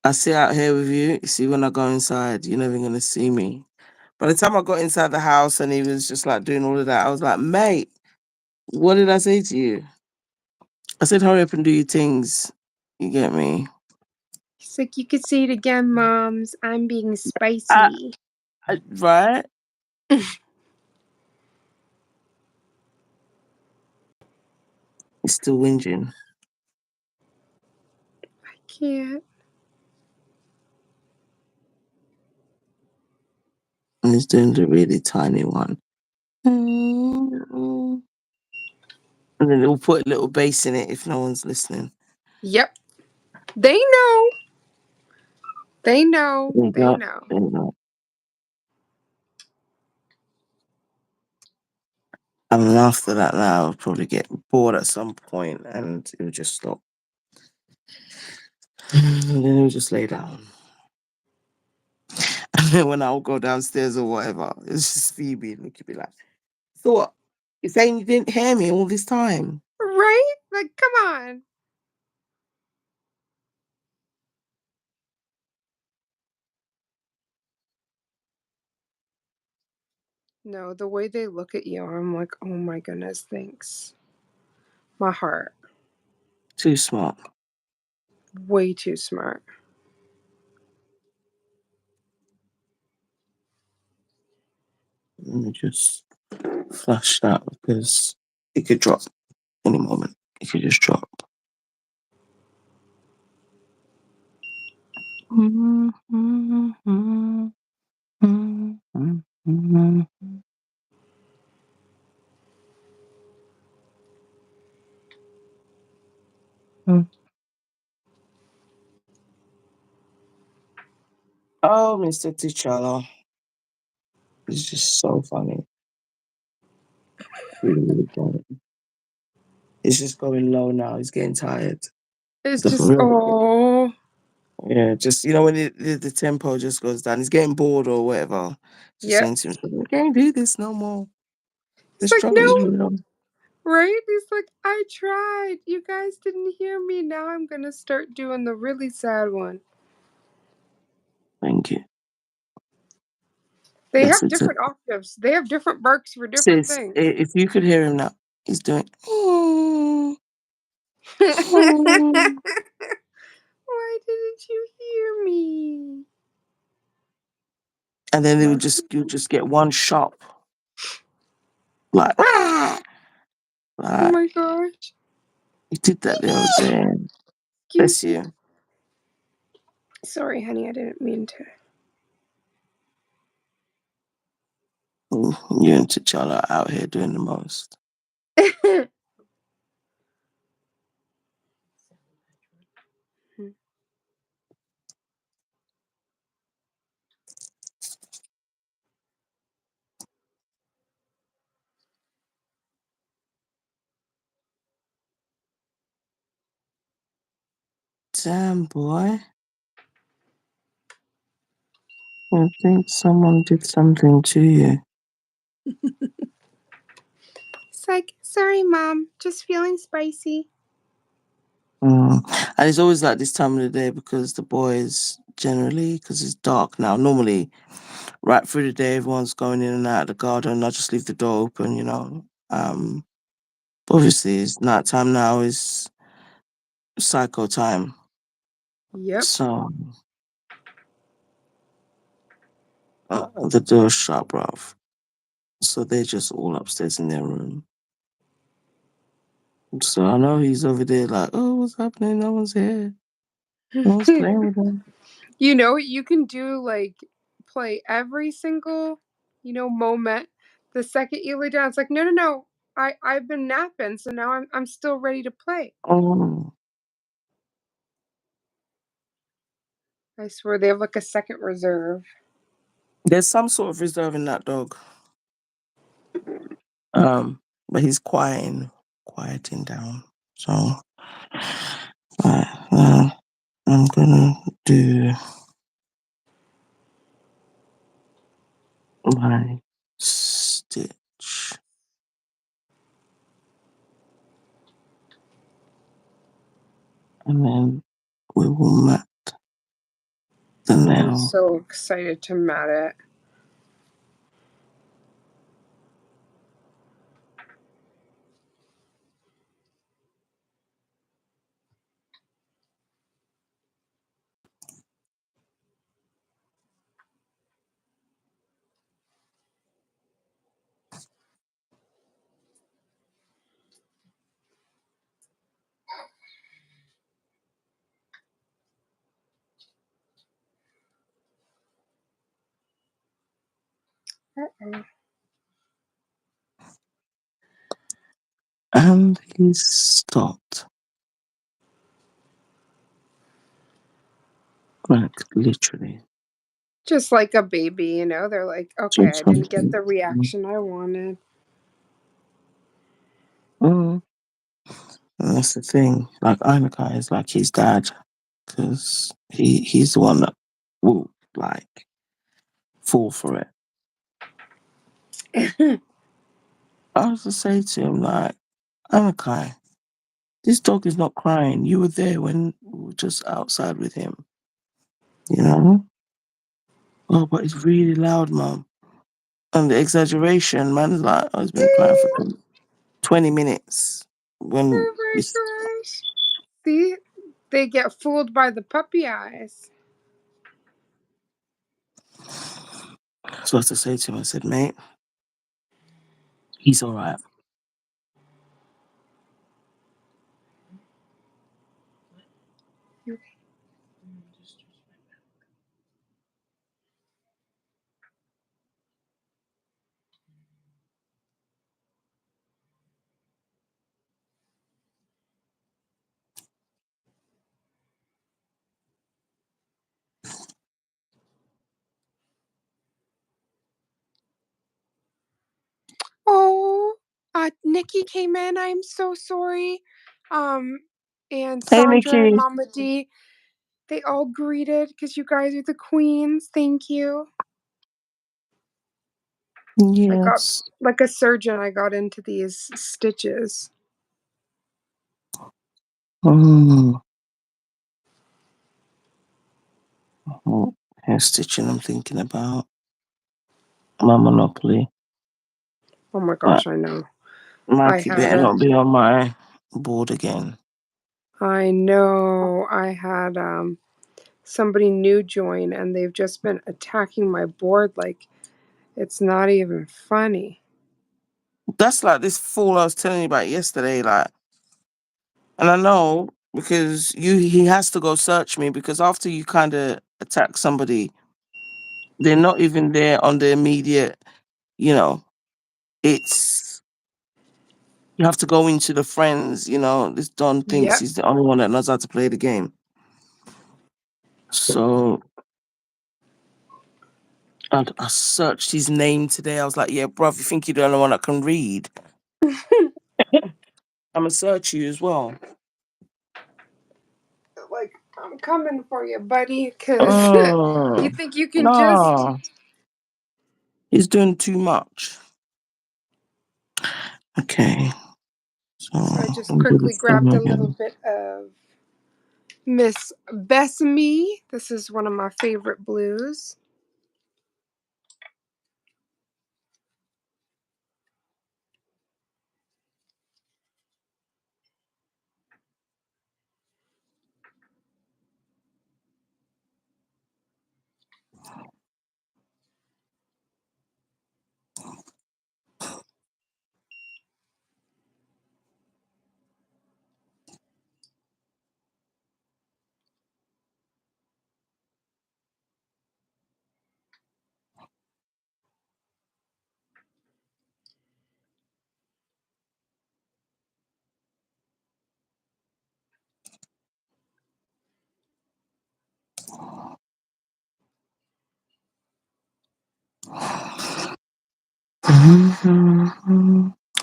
I sit out here with you. You see, when I go inside, you're never going to see me. By the time I got inside the house and he was just like doing all of that, I was like, mate, what did I say to you? I said, hurry up and do your things. You get me? He's like, you could say it again, moms. I'm being I, spicy. right? He's still whinging. I can't. And he's doing the really tiny one. And then he'll put a little bass in it if no one's listening. Yep. They know. They know. There you They go. know. There you go. And then after that, now I'll probably get bored at some point and it will just stop. And then he'll just lay down. And then when I'll go downstairs or whatever, it's just Phoebe and he'll be like, so what? You're saying you didn't hear me all this time? Right? Like, come on. No, the way they look at you, I'm like, oh my goodness, thanks. My heart. Too smart. Way too smart. Let me just flush that because it could drop any moment. It could just drop. Oh, Mr. T'Challa. It's just so funny. Really, really funny. He's just going low now. He's getting tired. It's The for just, real. oh, Yeah, just when the tempo just goes down, he's getting bored or whatever. Just yep. saying to himself, "I can't do this no more. The He's like, struggle is no, real." right? He's like, I tried. You guys didn't hear me. Now I'm going to start doing the really sad one. Thank you. They That's have it. different octaves, they have different barks for different Sis, things. if you could hear him now, he's doing. Why didn't you hear me? And then My, you'll just get one shot, like, "Ah!" oh Like my gosh. he did that the other day. Excuse Bless me. you. Sorry, honey, I didn't mean to. You and T'Challa out here doing the most. Damn, boy. I think someone did something to you. It's like, sorry, mom, just feeling spicy. And it's always like this time of the day because the boys generally because it's dark now. Normally, right through the day, everyone's going in and out of the garden. I just leave the door open, you know. Obviously, it's nighttime now. Is psycho time, Yep. so the door's shut, bruv. So they're just all upstairs in their room. So I know he's over there like, oh, what's happening? No one's here. No one's playing with him. You know what you can do? Like play every single, moment. The second you lay down, it's like, no, no, no. I've been napping, so now I'm still ready to play. Oh, I swear they have like a second reserve. there's some sort of reserve in that dog. But he's quieting down. So I'm gonna do my stitch. And then we will mat the I'm nail. so excited to mat it. Uh-oh. And he stopped. Like literally. Just like a baby, they're like, okay, I Just didn't get something. the reaction I wanted. Mm. And that's the thing. Like Imakai is like his dad. Because he's the one that will like fall for it. I was to say to him, like, Amakai, this dog is not crying. You were there when we were just outside with him, you know? Oh, but it's really loud, mum. And the exaggeration, man's like, oh, he's been crying for 20 minutes. When Oh my it's, gosh. See? They get fooled by the puppy eyes. so I was to say to him, I said, mate, he's all right. Oh, Nikki came in. I'm so sorry. Um, and Hey, Sandra and Nikki. Mama D, they all greeted because you guys are the queens. Thank you. I got Yes. like a surgeon. I got into these stitches. Mm. Oh, hair stitching, I'm thinking about my Monopoly. Oh my But gosh, I know. I Mikey had better a. not be on my board again. I know. I had somebody new join, and they've just been attacking my board like it's not even funny. That's like this fool I was telling you about yesterday, like, and I know because he has to go search me because after you kind of attack somebody, they're not even there on the immediate, you know, it's you have to go into the friends, this Don thinks Yep. he's the only one that knows how to play the game. So I searched his name today. I was like, yeah, bruv, you think you're the only one that can read? I'm gonna search you as well. Like, I'm coming for you, buddy, because you Oh, think you can just. no. He's doing too much. Okay. So So I just I'm gonna do quickly the same grabbed a little again. bit of Miss Besame. This is one of my favorite blues.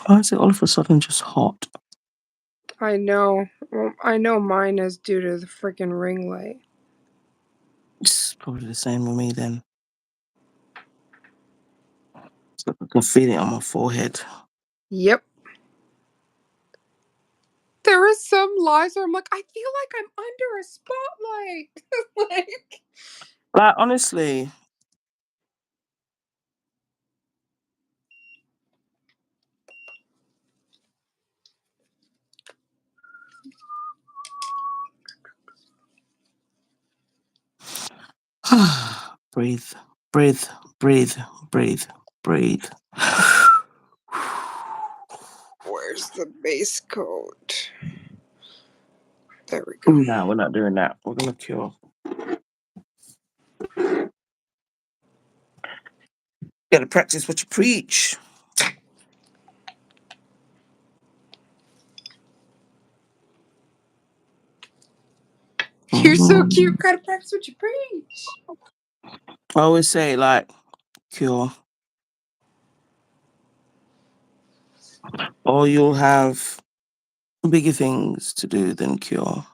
Why is it all of a sudden just hot? I know. Well, I know mine is due to the freaking ring light. It's probably the same with me then. It's like I can feel it on my forehead. Yep. There is some lives where I'm like, I feel like I'm under a spotlight. Like, Like honestly, breathe, breathe, breathe, breathe, breathe. where's the base coat? There we go. No, we're not doing that. We're gonna cure. Gotta practice what you preach. You're so cute. Mhm. Gotta practice what you preach. I always say like cure, or you'll have bigger things to do than cure.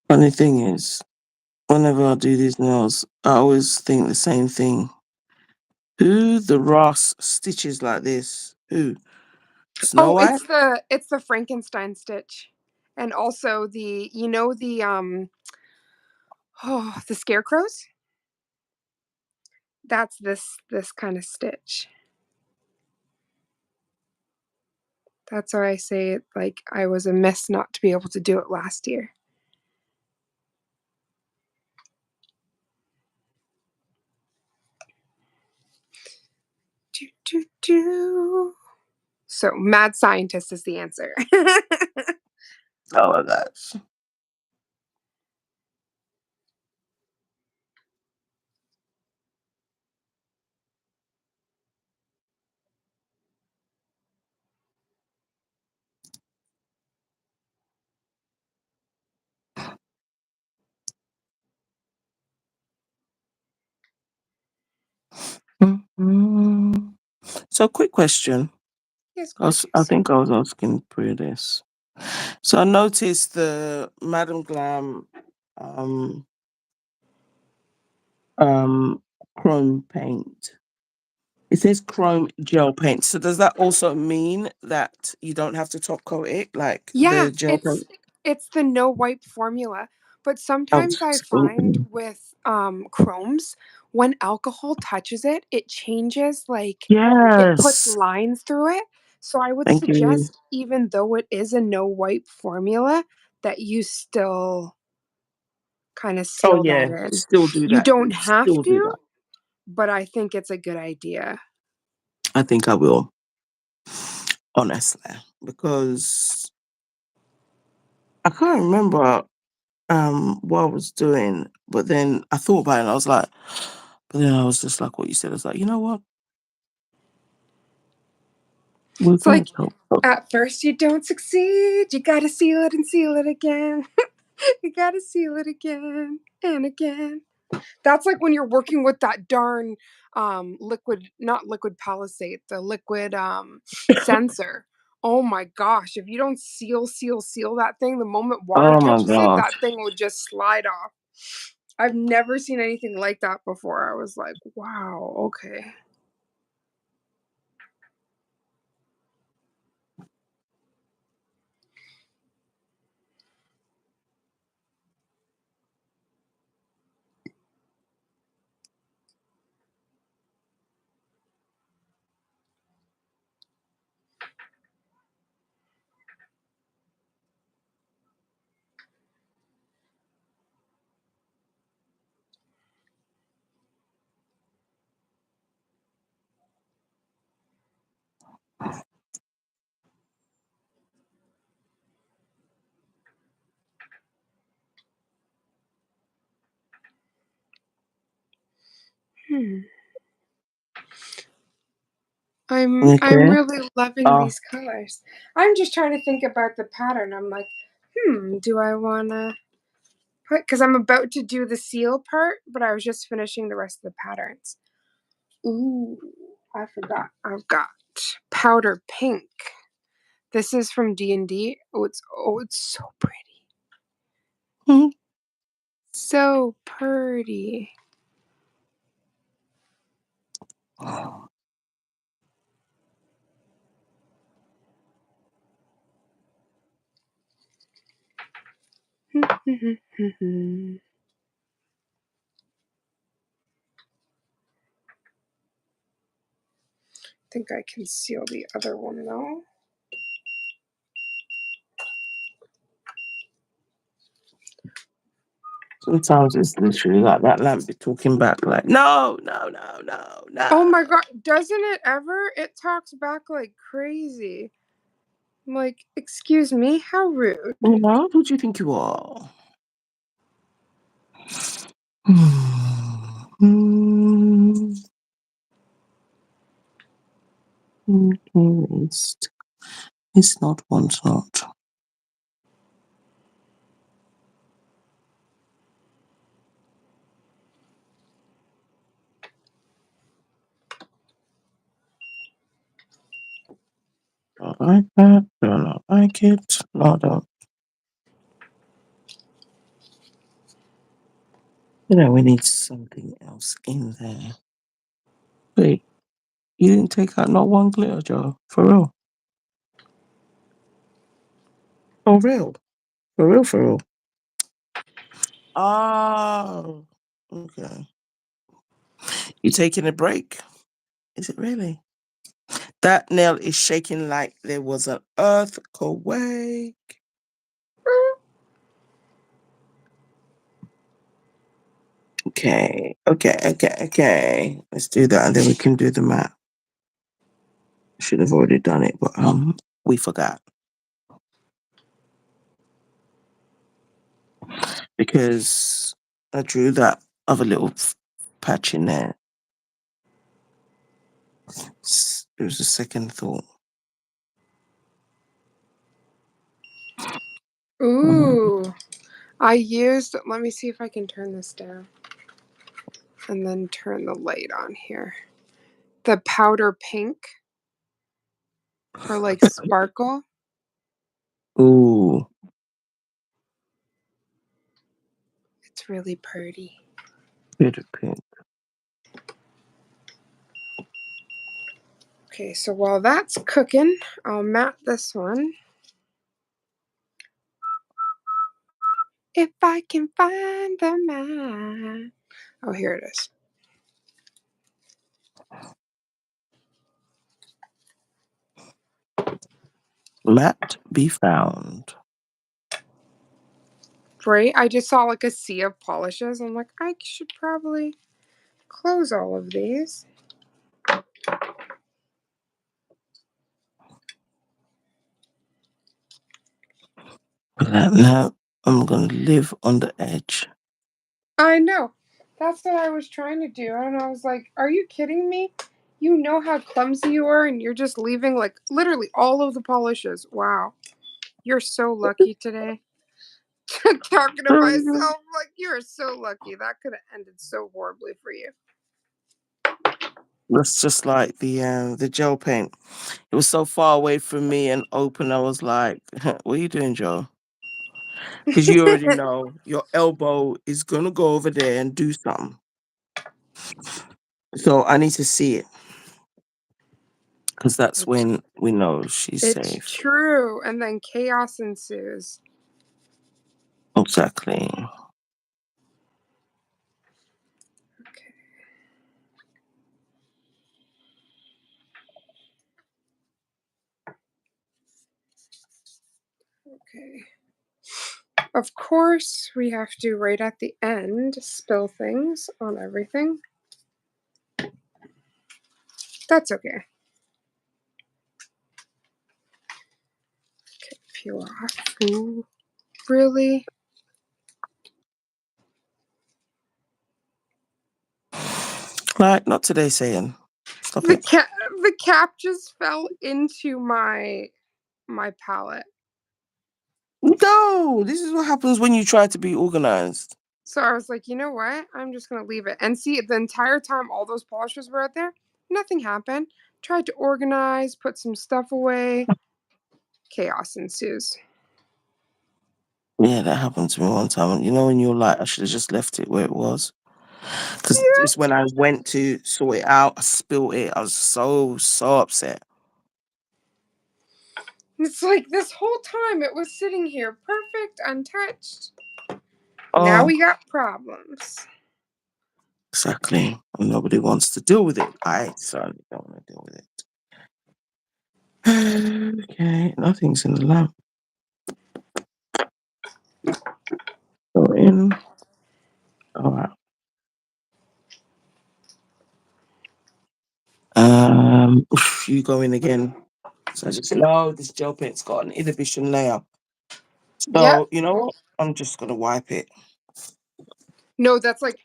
Funny thing is, whenever I do these nails, I always think the same thing. Who the Ross stitches like this? Who? Snow Oh, White? it's the Frankenstein stitch. And also the the scarecrows. That's this kind of stitch. That's why I say it like I was a miss not to be able to do it last year. Do, do, do. So, mad scientist is the answer. All of that. Mhm. So, quick question. Yes, I gorgeous. think I was asking Priya this. So, I noticed the Madam Glam um, um, chrome paint. It says chrome gel paint. So, does that also mean that you don't have to top coat it like Yeah, the gel paint? it's the no wipe formula. But Oh, sometimes I find sweet. with chromes, when alcohol touches it, it changes, like it puts Yes. lines through it. So I would Thank you. suggest, even though it is a no wipe formula, that you still kind of Oh, seal that yeah. in. Still do You that. don't have Still do to, that. but I think it's a good idea. I think I will, honestly, because I can't remember what I was doing, but then I thought about it and I was like, but then I was just like what you said. I was like, you know what? We're It's like gonna talk. at first you don't succeed, you gotta seal it and seal it again. You gotta seal it again and again. That's like when you're working with that darn liquid, not liquid palisade, the liquid sensor. Oh my gosh, if you don't seal that thing, the moment water Oh my touches it, gosh. that thing will just slide off. I've never seen anything like that before. I was like, wow, okay. Hmm. I'm Okay. really loving Oh, these colors. I'm just trying to think about the pattern. I'm like, do I wanna put, because I'm about to do the seal part, but I was just finishing the rest of the patterns. Ooh, I forgot. I've got powder pink. This is from D&D. Oh, it's so pretty. hmm. So pretty. Think I can seal the other one though. Sometimes it's literally like that lamp be talking back like, no, no, no, no, Oh my no. god, doesn't it ever? It talks back like crazy. I'm like, excuse me, how rude. You know, who do you think you are? It's not one's not. Don't like that. Do not like it. No, don't. You know, we need something else in there. Wait, you didn't take out not one glitter, Joe? For real? For real? For real? For real? Oh, okay. You taking a break? Is it really? That nail is shaking like there was an earthquake. Okay, okay. Let's do that, and then we can do the math. Should have already done it, but we forgot because I drew that other little patch in there. It was a second thought. Ooh. Let me see if I can turn this down. And then turn the light on here. The powder pink for like sparkle. Ooh, It's really pretty. bit of pink. Okay, so while that's cooking, I'll mat this one. If I can find the mat. Oh, here it is. Mat be found. Right? I just saw like a sea of polishes. I'm like, I should probably close all of these. Now I'm gonna live on the edge. I know. That's what I was trying to do. And I was like, are you kidding me? You know how clumsy you are, and you're just leaving like literally all of the polishes. Wow. You're so lucky today. Talking to myself, like, you're so lucky. That could have ended so horribly for you. That's just like the gel paint. It was so far away from me and open. I was like, "What are you doing, Joe?" Because you already know your elbow is gonna go over there and do something. So I need to see it because that's It's, when we know she's it's safe. true. And then chaos ensues. Exactly. Okay. Okay. Of course, we have to, right at the end, spill things on everything. That's okay. Okay, peel off. Ooh, really? Like, not today, saying, stop The it. cap, the cap just fell into my palette. No, this is what happens when you try to be organized. So I was like, you know what? I'm just gonna leave it. And see, the entire time all those polishes were out there, nothing happened. Tried to organize, put some stuff away. Chaos ensues. Yeah, that happened to me one time. You know, when you're like, I should have just left it where it was. Because it's when I went to sort it out, I spilled it. I was so upset. It's like this whole time it was sitting here perfect, untouched. Now Oh, we got problems. exactly. And nobody wants to deal with it. I certainly don't want to deal with it. Okay, nothing's in the lamp. Go in. All right. You go in again. So I just know this gel paint's got an inhibition layer. Yep. So you know what? I'm just gonna wipe it. No, that's like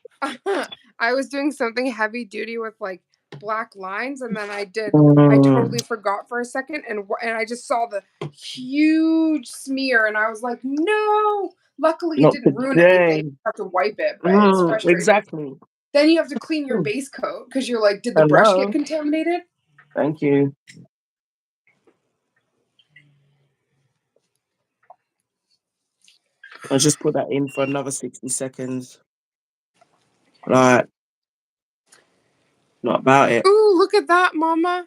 I was doing something heavy duty with like black lines, and then I Mm, totally forgot for a second, and I just saw the huge smear, and I was like, no. Luckily, it not didn't ruin anything. today. You have to wipe it, but it's frustrating. Exactly. Then you have to clean your Mm, base coat because you're like, did the brush get hello. contaminated? Thank you. I'll just put that in for another 60 seconds. Like, not about it. Ooh, look at that, Mama.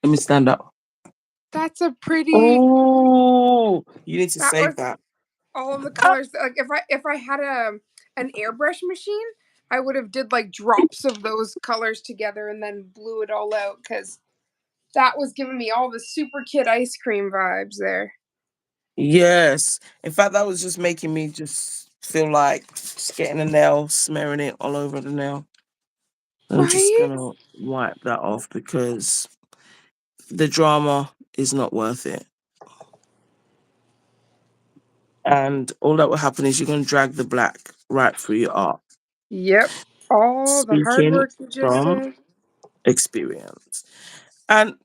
Let me stand up. That's a pretty. Oh, you need to That save was that. all of the Ah, colors. Like if I had an airbrush machine, I would have did like drops of those colors together and then blew it all out because that was giving me all the super kid ice cream vibes there. yes. In fact, that was just making me just feel like just getting a nail, smearing it all over the nail. I'm just Right? gonna wipe that off because the drama is not worth it. And all that will happen is you're gonna drag the black right through your art. Yep. All the hard Speaking work you just from did. experience. And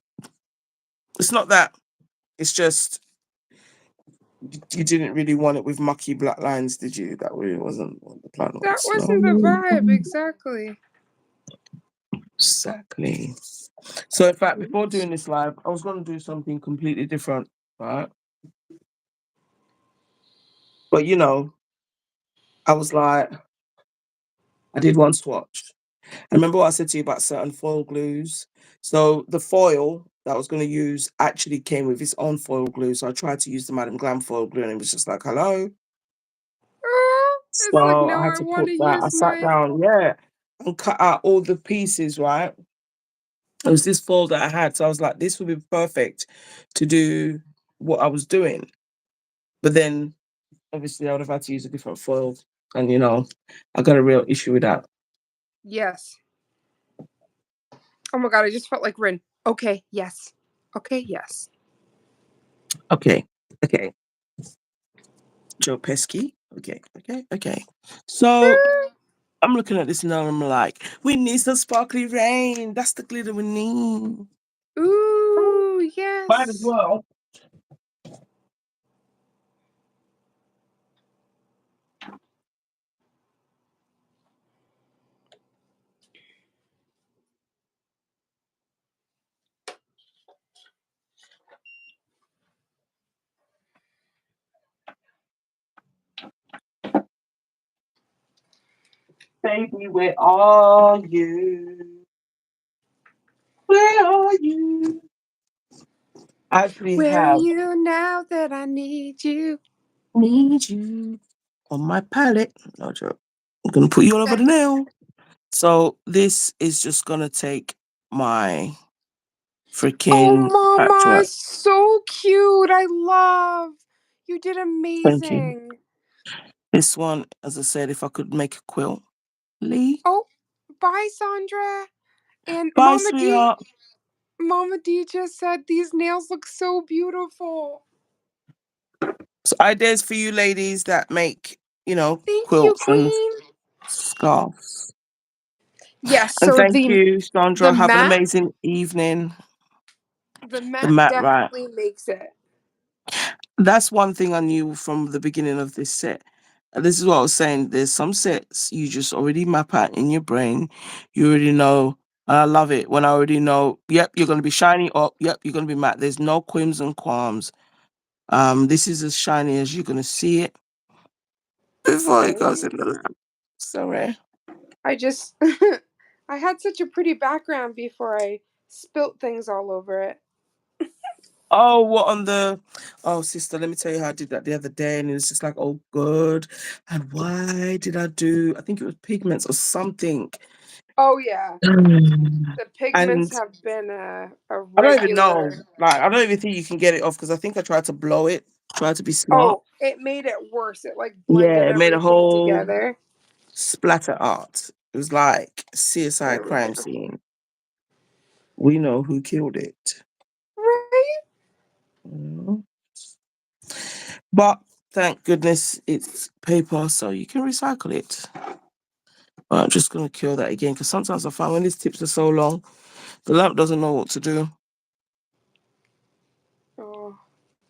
it's not that, it's just you didn't really want it with mucky black lines, did you? That really wasn't what the plan That was. wasn't the No. vibe exactly. Exactly. So in fact, before doing this live, I was gonna do something completely different, right? But you know, I was like, I did one swatch. I remember what I said to you about certain foil glues. So the foil that I was going to use actually came with its own foil glue. So I tried to use the Madam Glam foil glue, and it was just like, hello. Oh, it's like So no, I had I to want put to that. I use sat my. down, yeah, and cut out all the pieces. Right, it was this foil that I had. So I was like, this would be perfect to do what I was doing. But then obviously I would have had to use a different foil, and I got a real issue with that. Yes. Oh my god, I just felt like Rin. Okay, yes. Okay, yes. Okay, okay, Joe Pesky. Okay. So I'm looking at this now and I'm like, we need some sparkly rain. That's the glitter we need. Ooh, Might as yes. well. Baby, where are you? Where are you? I actually Where are have you now that I need you? need you on my palette. No joke. I'm gonna put you all over the nail. So this is just gonna take my Oh, freaking Mama, patchwork. so cute. I love. You did Thank you. amazing. This one, as I said, if I could make a quilt, Lee. Oh, bye, Sandra. And Bye, sweetheart. Mama D just said these nails look so beautiful. So ideas for you ladies that make, Thank you, quilts and Queen. scarves. Yes, And so thank you, the Sandra. Have an mat amazing evening. the The mat mat, right? definitely makes it. That's one thing I knew from the beginning of this set. And this is what I was saying. There's some sets you just already map out in your brain. You already know. And I love it when I already know, yep, you're going to be shiny up. Yep, you're going to be matte. There's no quims and qualms. This is as shiny as you're going to see it before it goes Oh, in the lamp. Sorry. I just I had such a pretty background before I spilt things all over it. Oh, what on the? Oh, sister, let me tell you how I did that the other day, and it was just like, oh, good. And why did I do? I think it was pigments or something. Oh yeah, Mm. the pigments And have been a I don't even know. regular. Like, I don't even think you can get it off because I think I tried to blow it, tried to be smart. Oh, it made it worse. It like blended Yeah, it made a everything whole together. splatter art. It was like CSI There we crime go. scene. We know who killed it. Right? Mm. But thank goodness it's paper, so you can recycle it. But I'm just gonna kill that again because sometimes I find when these tips are so long, the lamp doesn't know what to do. Oh,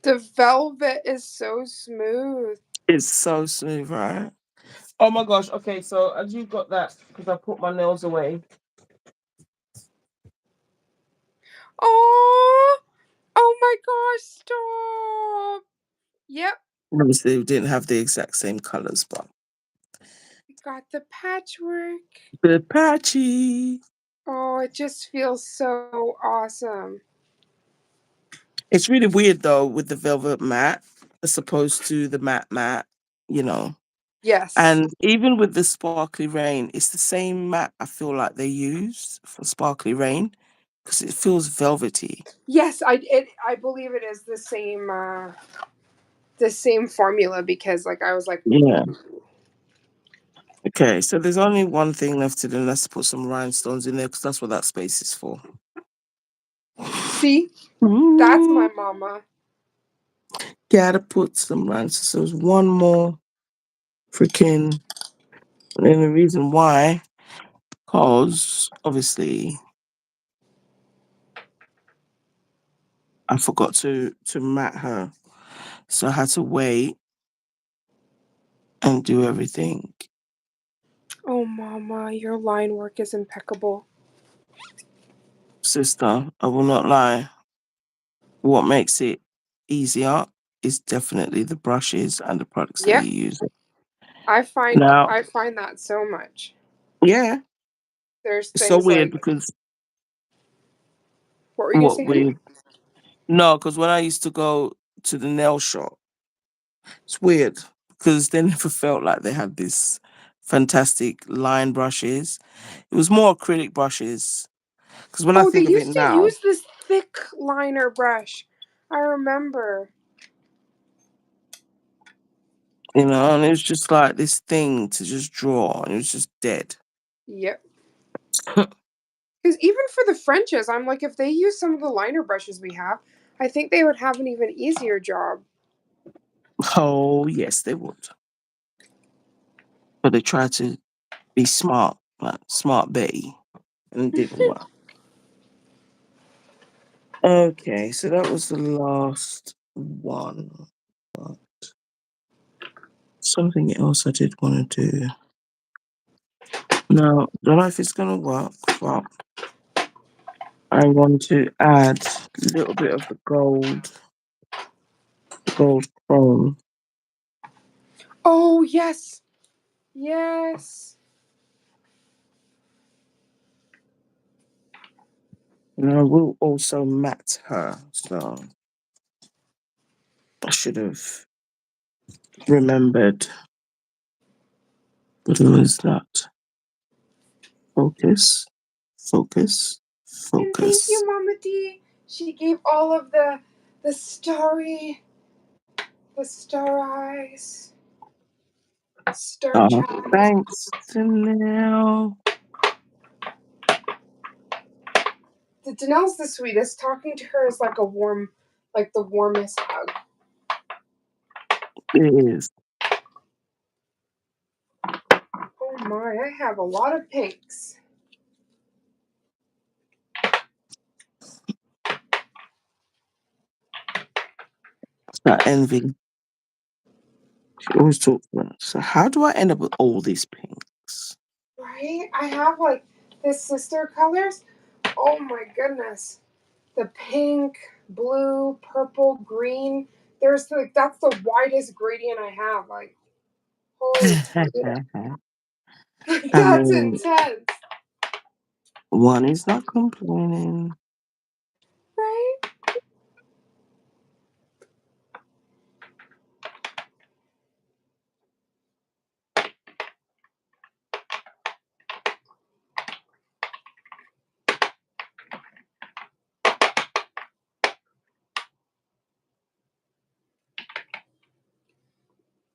the velvet is so smooth. It's so smooth, right? Oh my gosh. Okay, so as you got that, because I put my nails away. Oh, oh my gosh! Stop. Yep, Obviously, we didn't have the exact same colors, but we got the patchwork. the patchy. Oh, it just feels so awesome. It's really weird though with the velvet matte as opposed to the matte, you know. Yes. And even with the sparkly rain, it's the same matte I feel like they use for sparkly rain because it feels velvety. Yes, I believe it is the same formula because like I was like, Yeah. ooh. Okay, so there's only one thing left to do, and that's to put some rhinestones in there because that's what that space is for. See, that's my Ooh, mama. gotta put some rhinestones. So there's one more freaking, and then the reason why, because obviously I forgot to mat her, so I had to wait and do everything. Oh, mama, your line work is impeccable. Sister, I will not lie. What makes it easier is definitely the brushes and the products that Yep, you use. Now, I find that so much. yeah, There's it's so things weird like because what were you gonna what say, honey? we no, because when I used to go to the nail shop, it's weird because they never felt like they had this fantastic line brushes. It was more acrylic brushes. Because when I Oh, they think of it used to now, use this thick liner brush. I remember. and it was just like this thing to just draw, and it was just dead. Yep. Because even for the Frenches, I'm like, if they use some of the liner brushes we have, I think they would have an even easier job. Oh yes, they would, but they tried to be smart, like smart Betty, and it didn't work. Okay, so that was the last one. But something else I did want to do. Now, don't know if it's gonna work, but I want to add a little bit of the gold chrome. Oh yes, yes. And I will also mat her. So I should have remembered. What was that? Focus, focus, And thank focus. you, Mama D. She gave all of the starry, the star eyes, star Oh, child. thanks, Janelle. The Danelle's the sweetest. Talking to her is like a warm, like the warmest hug. It is. Oh my, I have a lot of pinks. It's not envy. She always talks about it. So how do I end up with all these pinks? Right? I have like the sister colors. Oh my goodness. The pink, blue, purple, green. There's like that's the widest gradient I have. Like, holy Toledo. I That's mean, intense. one is not complaining. Right?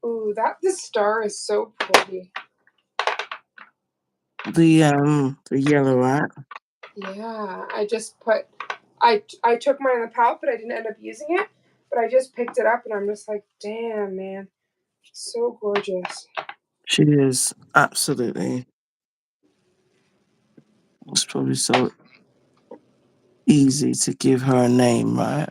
Ooh, the star is so pretty. The yellow rat. Yeah, I just put I took mine in the palette, but I didn't end up using it. But I just picked it up, and I'm just like, damn, man, so gorgeous. She is absolutely. It's probably so easy to give her a name, right?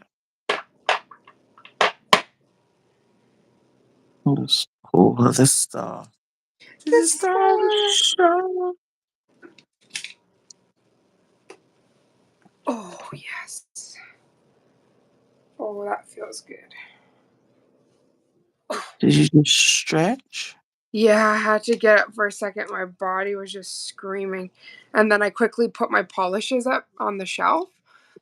Let's call her the star. She's The the star of the star. show. Oh yes. Oh, that feels good. Did you just stretch? Yeah, I had to get up for a second. My body was just screaming. And then I quickly put my polishes up on the shelf.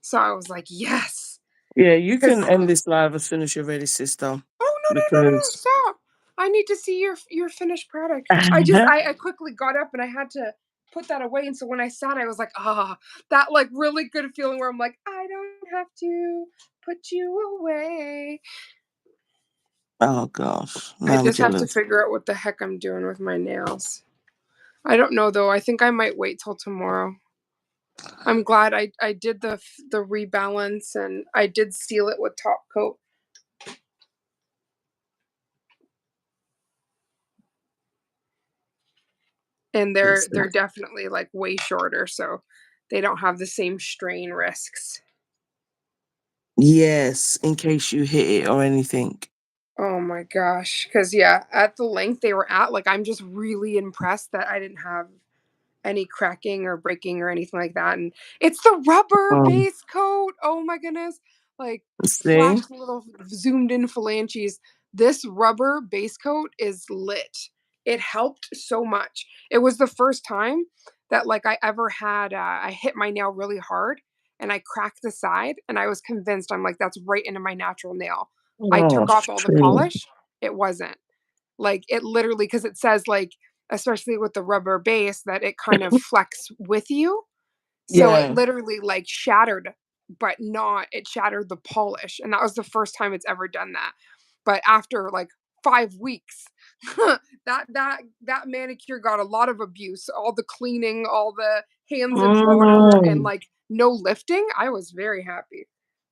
So I was like, yes. Yeah, you can Because end this live as soon as you're ready, sister. oh no, Because stop. I need to see your finished product. I quickly got up and I had to put that away. And so when I sat, I was like, that like really good feeling where I'm like, I don't have to put you away. oh gosh, I now I'm just have to jealous. figure out what the heck I'm doing with my nails. I don't know though. I think I might wait till tomorrow. I'm glad I did the rebalance and I did seal it with top coat. And they're It's, they're definitely like way shorter, so they don't have the same strain risks. yes, in case you hit it or anything. Oh my gosh. Cause yeah, at the length they were at, like I'm just really impressed that I didn't have any cracking or breaking or anything like that. And it's the rubber Um, base coat. Oh my goodness. Like see, flash little zoomed in phalanges. This rubber base coat is lit. It helped so much. It was the first time that like I ever had I hit my nail really hard and I cracked the side and I was convinced I'm like that's right into my natural nail. I oh, took off all the true. polish. It wasn't. Like it literally because it says like especially with the rubber base that it kind of flex with you. So it Yeah. literally like shattered, but not it shattered the polish. And that was the first time it's ever done that. But after like 5 weeks, that manicure got a lot of abuse. All the cleaning, all the hands in water, and Mm. like no lifting. I was very happy.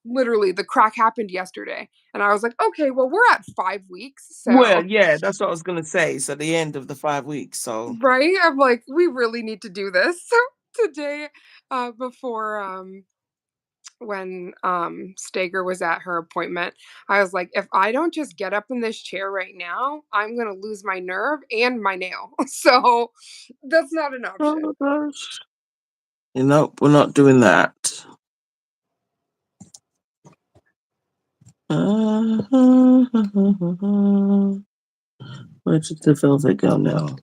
Literally, the crack happened yesterday, and I was like, okay, well, we're at 5 weeks, Well, so yeah, that's what I was gonna say. It's at the end of the 5 weeks, so right. I'm like, we really need to do this today, before when Stager was at her appointment. I was like, if I don't just get up in this chair right now, I'm gonna lose my nerve and my nail. So that's not an option. oh gosh. You know, we're not doing that. Where did the velvet go now?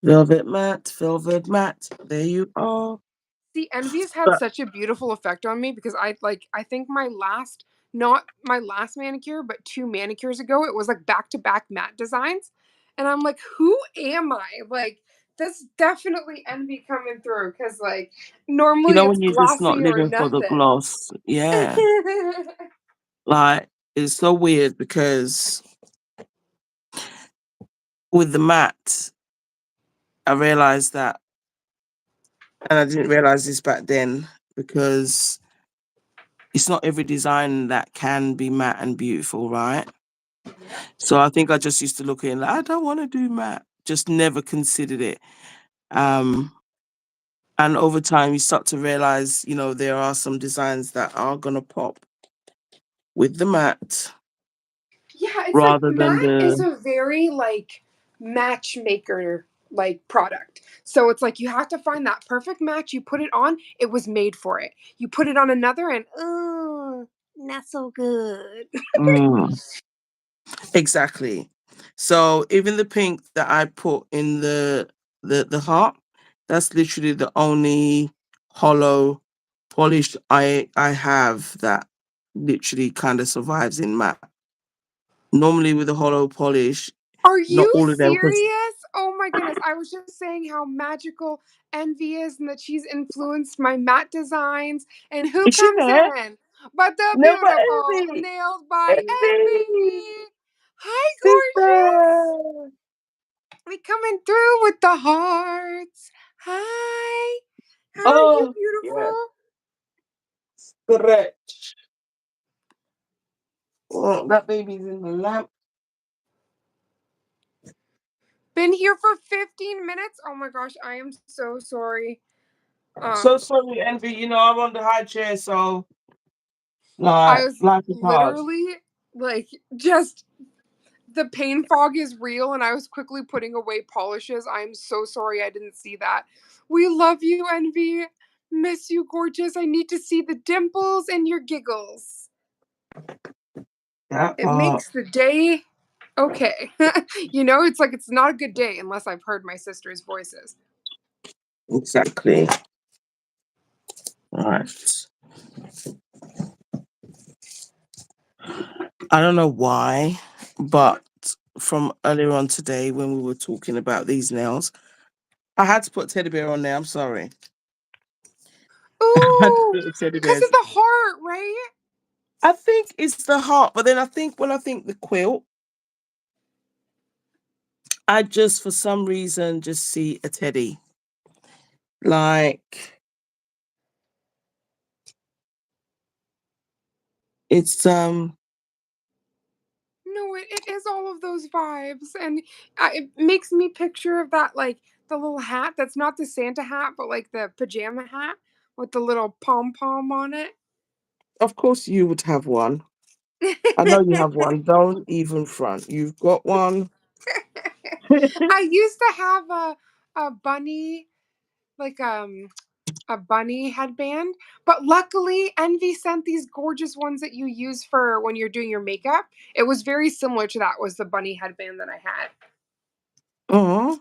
Velvet matte, there you are. See, envy's had But such a beautiful effect on me because I think my last, not my last manicure, but two manicures ago, it was like back to back matte designs. And I'm like, who am I? Like, this definitely envy coming through because like you normally know it's when you're just not glossy or living for the nothing. gloss, yeah. Like it's so weird because with the matte, I realized that, and I didn't realize this back then because it's not every design that can be matte and beautiful, right? Yeah. So I think I just used to look at it like I don't want to do matte, just never considered it. Um, and over time, you start to realize, there are some designs that are gonna pop with the matte Yeah, it's like rather than matte is the a very like matchmaker like product. So it's like you have to find that perfect match. You put it on, it was made for it. You put it on another, and oh, not so good. mm, exactly. So even the pink that I put in the heart, that's literally the only hollow polish I have that literally kind of survives in matte. Normally with a hollow polish, Are not you all of them because serious? Oh my goodness. I was just saying how magical Envy is and that she's influenced my matte designs. And who is she comes there? in but the Never beautiful envy. nailed by Envy. Envy? Hi, gorgeous. Sister. We coming through with the hearts. Hi. How are you, Oh, yeah. beautiful? Correct. Oh, that baby's in the lamp. Been here for 15 minutes. Oh my gosh, I am so sorry. So Um, sorry, Envy. I'm on the high chair, so I like was life is hard. literally like just the pain fog is real and I was quickly putting away polishes. I'm so sorry I didn't see that. We love you, Envy. Miss you, gorgeous. I need to see the dimples and your giggles. That It part. makes the day okay. It's like it's not a good day unless I've heard my sister's voices. Exactly. Right. I don't know why, but from earlier on today when we were talking about these nails, I had to put teddy bear on there. I'm sorry. I had to Ooh, put the teddy because of bears. the heart, right? I think it's the heart, but then I think when I think the quilt, I just for some reason just see a teddy. Like it's. No, it is all of those vibes, and it makes me picture of that like the little hat that's not the Santa hat, but like the pajama hat with the little pom pom on it. Of course you would have one. I know you have one. Don't even front. You've got one. I used to have a bunny like a bunny headband, but luckily Envy sent these gorgeous ones that you use for when you're doing your makeup. It was very similar to that was the bunny headband that I had. Oh,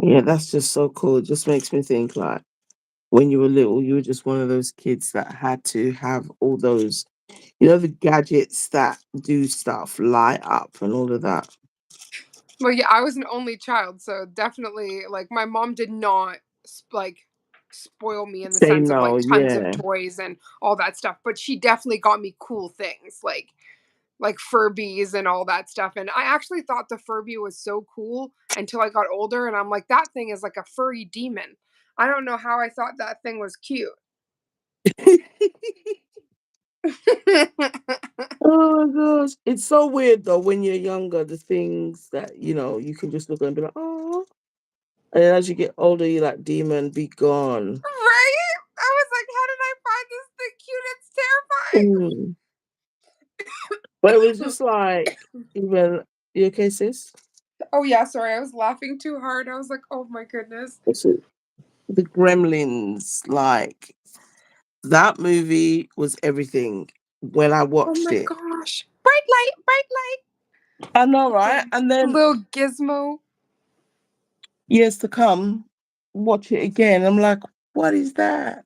yeah, that's just so cool. It just makes me think like when you were little, you were just one of those kids that had to have all those, the gadgets that do stuff, light up and all of that. Well, yeah, I was an only child, so definitely, like, my mom did not like spoil me in the Say sense of no, like tons of yeah. toys and all that stuff, but she definitely got me cool things like Furbies and all that stuff. And I actually thought the Furby was so cool until I got older, and I'm like, that thing is like a furry demon. I don't know how I thought that thing was cute. Oh my gosh. It's so weird though when you're younger, the things that, you can just look at and be like, oh. And then as you get older, you're like, demon, be gone. Right? I was like, how did I find this thing cute? It's terrifying. Mm. But it was just like, even, you okay, sis? Oh yeah, sorry, I was laughing too hard. I was like, "Oh my goodness." What's it? The Gremlins, like, that movie was everything when I Oh watched my it. gosh. Bright light, bright light. I know, With right? the And then little gizmo. years to come, watch it again. I'm like, what is that?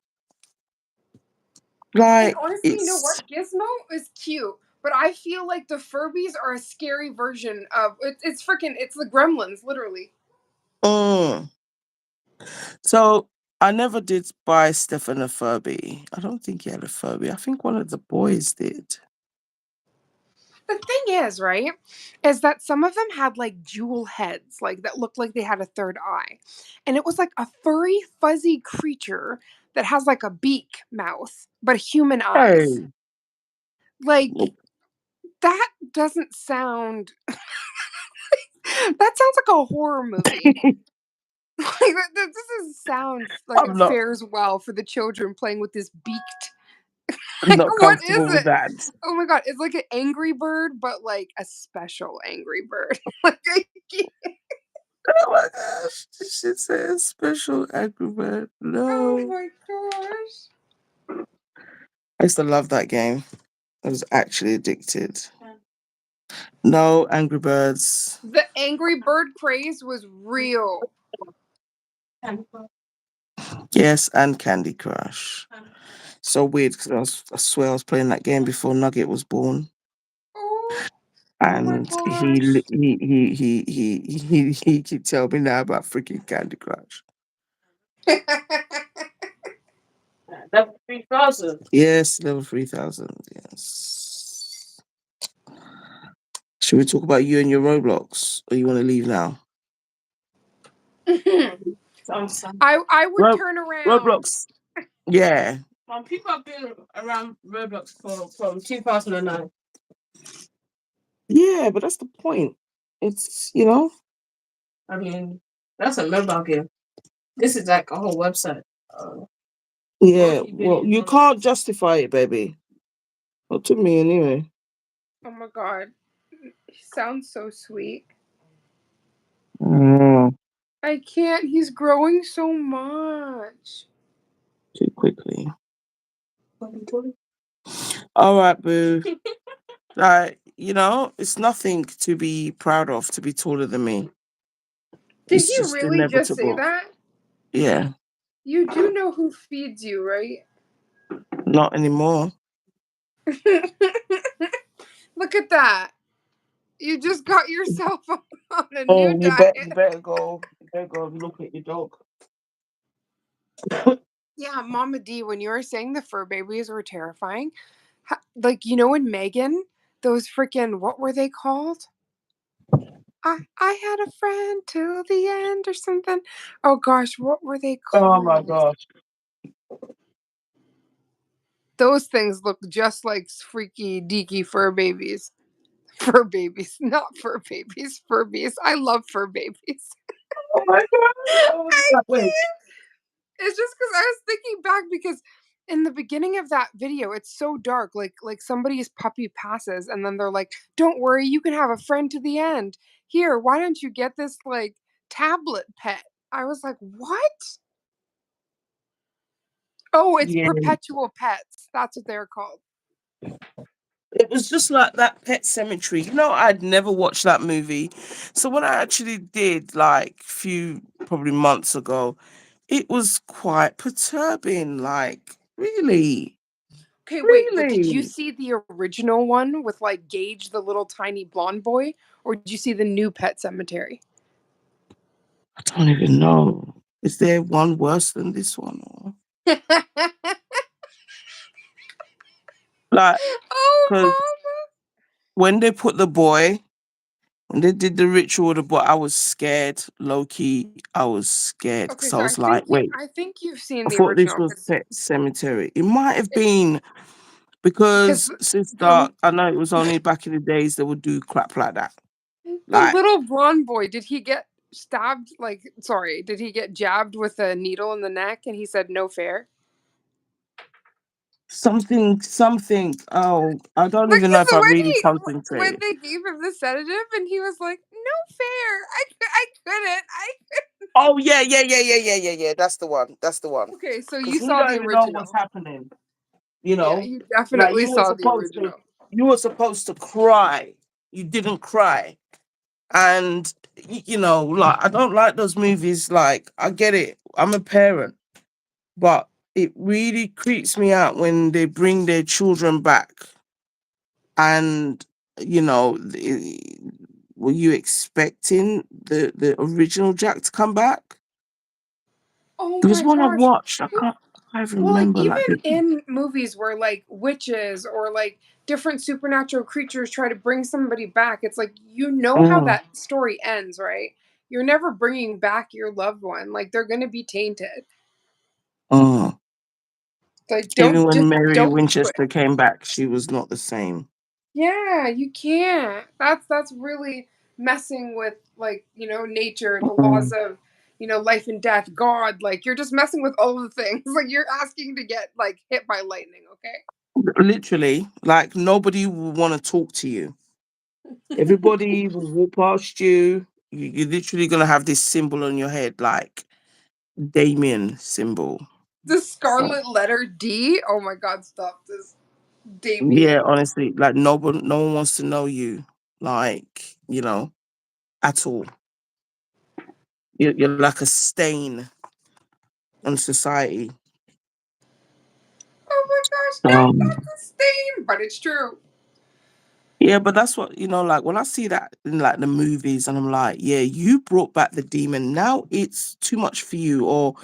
And Like, honestly, you know it's what? Gizmo is cute, but I feel like the Furbies are a scary version of it's freaking it's the Gremlins, literally. mm. So I never did buy Stefan a Furby. I don't think he had a Furby. I think one of the boys did. The thing is, right, is that some of them had like jewel heads, like that looked like they had a third eye. And it was like a furry, fuzzy creature that has like a beak mouth, but human eyes. Hey, Like that doesn't sound that sounds like a horror movie. Like this sounds like I'm it not fares well for the children playing with this beaked. I'm Like not what is comfortable with it? that. Oh my god, it's like an angry bird, but like a special angry bird. Like I can't- Oh my gosh, this shit says special acrobat. oh No. my gosh. I used to love that game. I was actually addicted. No, Angry Birds. The angry bird craze was real. Yes, and Candy Crush. So weird because I swear I was playing that game before Nugget was born. Oh, oh my And gosh. he keep telling me now about freaking Candy Crush. Level 3000. Yes, level 3000. Yes. Should we talk about you and your Roblox, or you want to leave now? I would Ro- turn around. Roblox. Yeah. People have been around Roblox from 2009. Yeah, but that's the point. It's I mean, that's a mobile game. This is like a whole website. Yeah, well, you can't justify it, baby. Not to me, anyway. Oh my god. He sounds so sweet. Mm, I can't. He's growing so much. too quickly. All right, boo. It's nothing to be proud of to be taller than me. Did It's he just really just say inevitable. that? Yeah, You do know who feeds you, right? not anymore. Look at that. You just got yourself on a Oh, new you bet. diet. You better go. You better go and look at your dog. Yeah, Mama D, when you were saying the fur babies were terrifying, like, you know, in Megan, those freaking, what were they called? I had a friend till the end or something. Oh gosh, what were they Oh my called? gosh. Those things look just like freaky deaky fur babies. Fur babies, not fur babies. Furbies. I love fur babies. Oh my god. Oh my I god. Wait. can't. It's just because I was thinking back because in the beginning of that video, it's so dark. Like somebody's puppy passes, and then they're like, "Don't worry, you can have a friend to the end. Here, why don't you get this like tablet pet?" I was like, "What? Oh, it's Yeah. perpetual pets. That's what they're called." It was just like that Pet Cemetery. I'd never watched that movie. So when I actually did, like few probably months ago, it was quite perturbing. Like, really? Okay, wait, but did you Really? see the original one with like Gage, the little tiny blonde boy, or did you see the new Pet Cemetery? I don't even know. Is there one worse than this one? Or like, because Oh, when they put the boy, when they did the ritual with the boy, I was scared. Low key, I was scared okay, because I so was like, wait, I think you've seen I the thought this original was Pet Cemetery. It might have been because because sister, the I know it was only back in the days they would do crap like that. the Like little blonde boy, did he get stabbed? Like, sorry, did he get jabbed with a needle in the neck? And he said no fair. something. Oh, I don't Like, even know because if I really when concentrated. they gave him the sedative, and he was like, "No fair, I couldn't, I." Oh yeah, yeah, yeah, yeah, yeah, yeah, yeah. That's the one. That's the one. Okay, so you Because he saw don't the even know what's original. happening. You Yeah, know, you like definitely saw the original. you were supposed to cry. You didn't cry. And like I don't like those movies. Like I get it. I'm a parent, but it really creeps me out when they bring their children back and you know the- were you expecting the original Jack to come back? Oh There was my one I gosh. watched. I can't even Well, like remember. even Like in movies where like witches or like different supernatural creatures try to bring somebody back, it's like you know how mm, that story ends, right? You're never bringing back your loved one. Like they're going to be tainted. mm. Like Even don't when just Mary don't do it. Winchester came back, she was not the same. Yeah, you can't. That's really messing with like, nature, the laws Mm. of, life and death, God, like you're just messing with all the things. Like you're asking to get like hit by lightning, Literally, like nobody will want to talk to you. okay? Everybody will walk past you. You're literally gonna have this symbol on your head, like Damien symbol. The So, scarlet letter D. Oh my God! Stop this, yeah, Damien. honestly, like no one wants to know you, like at all. You're like a stain on society. Oh my gosh! No, Um, not the stain, but it's true. yeah, but that's what like when I see that in like the movies, and I'm like, yeah, you brought back the demon. Now it's too much for you, or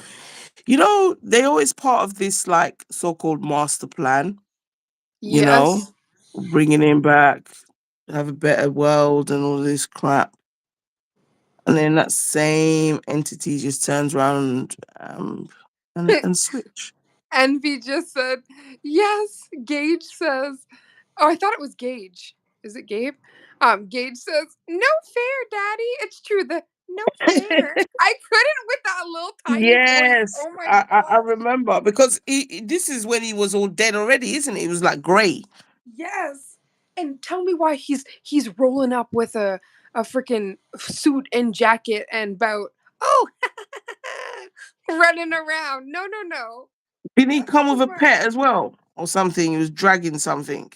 they're always part of this like so-called master plan. You know, Yes. bringing him back, have a better world, and all this crap. And then that same entity just turns around and switch. Envy just said yes. Gage says, "Oh, I thought it was Gage. Is it Gabe?" Gage says, "No fair, Daddy. It's true. The no fair. I couldn't with that little tiny voice. Yes, Oh my I God. remember because this is when he was all dead already, isn't it? He was like grey. Yes. And tell me why he's rolling up with a freaking suit and jacket and bout. Oh, running around. No, no, no. Didn't he That's come with too a much. pet as well or something? He was dragging something.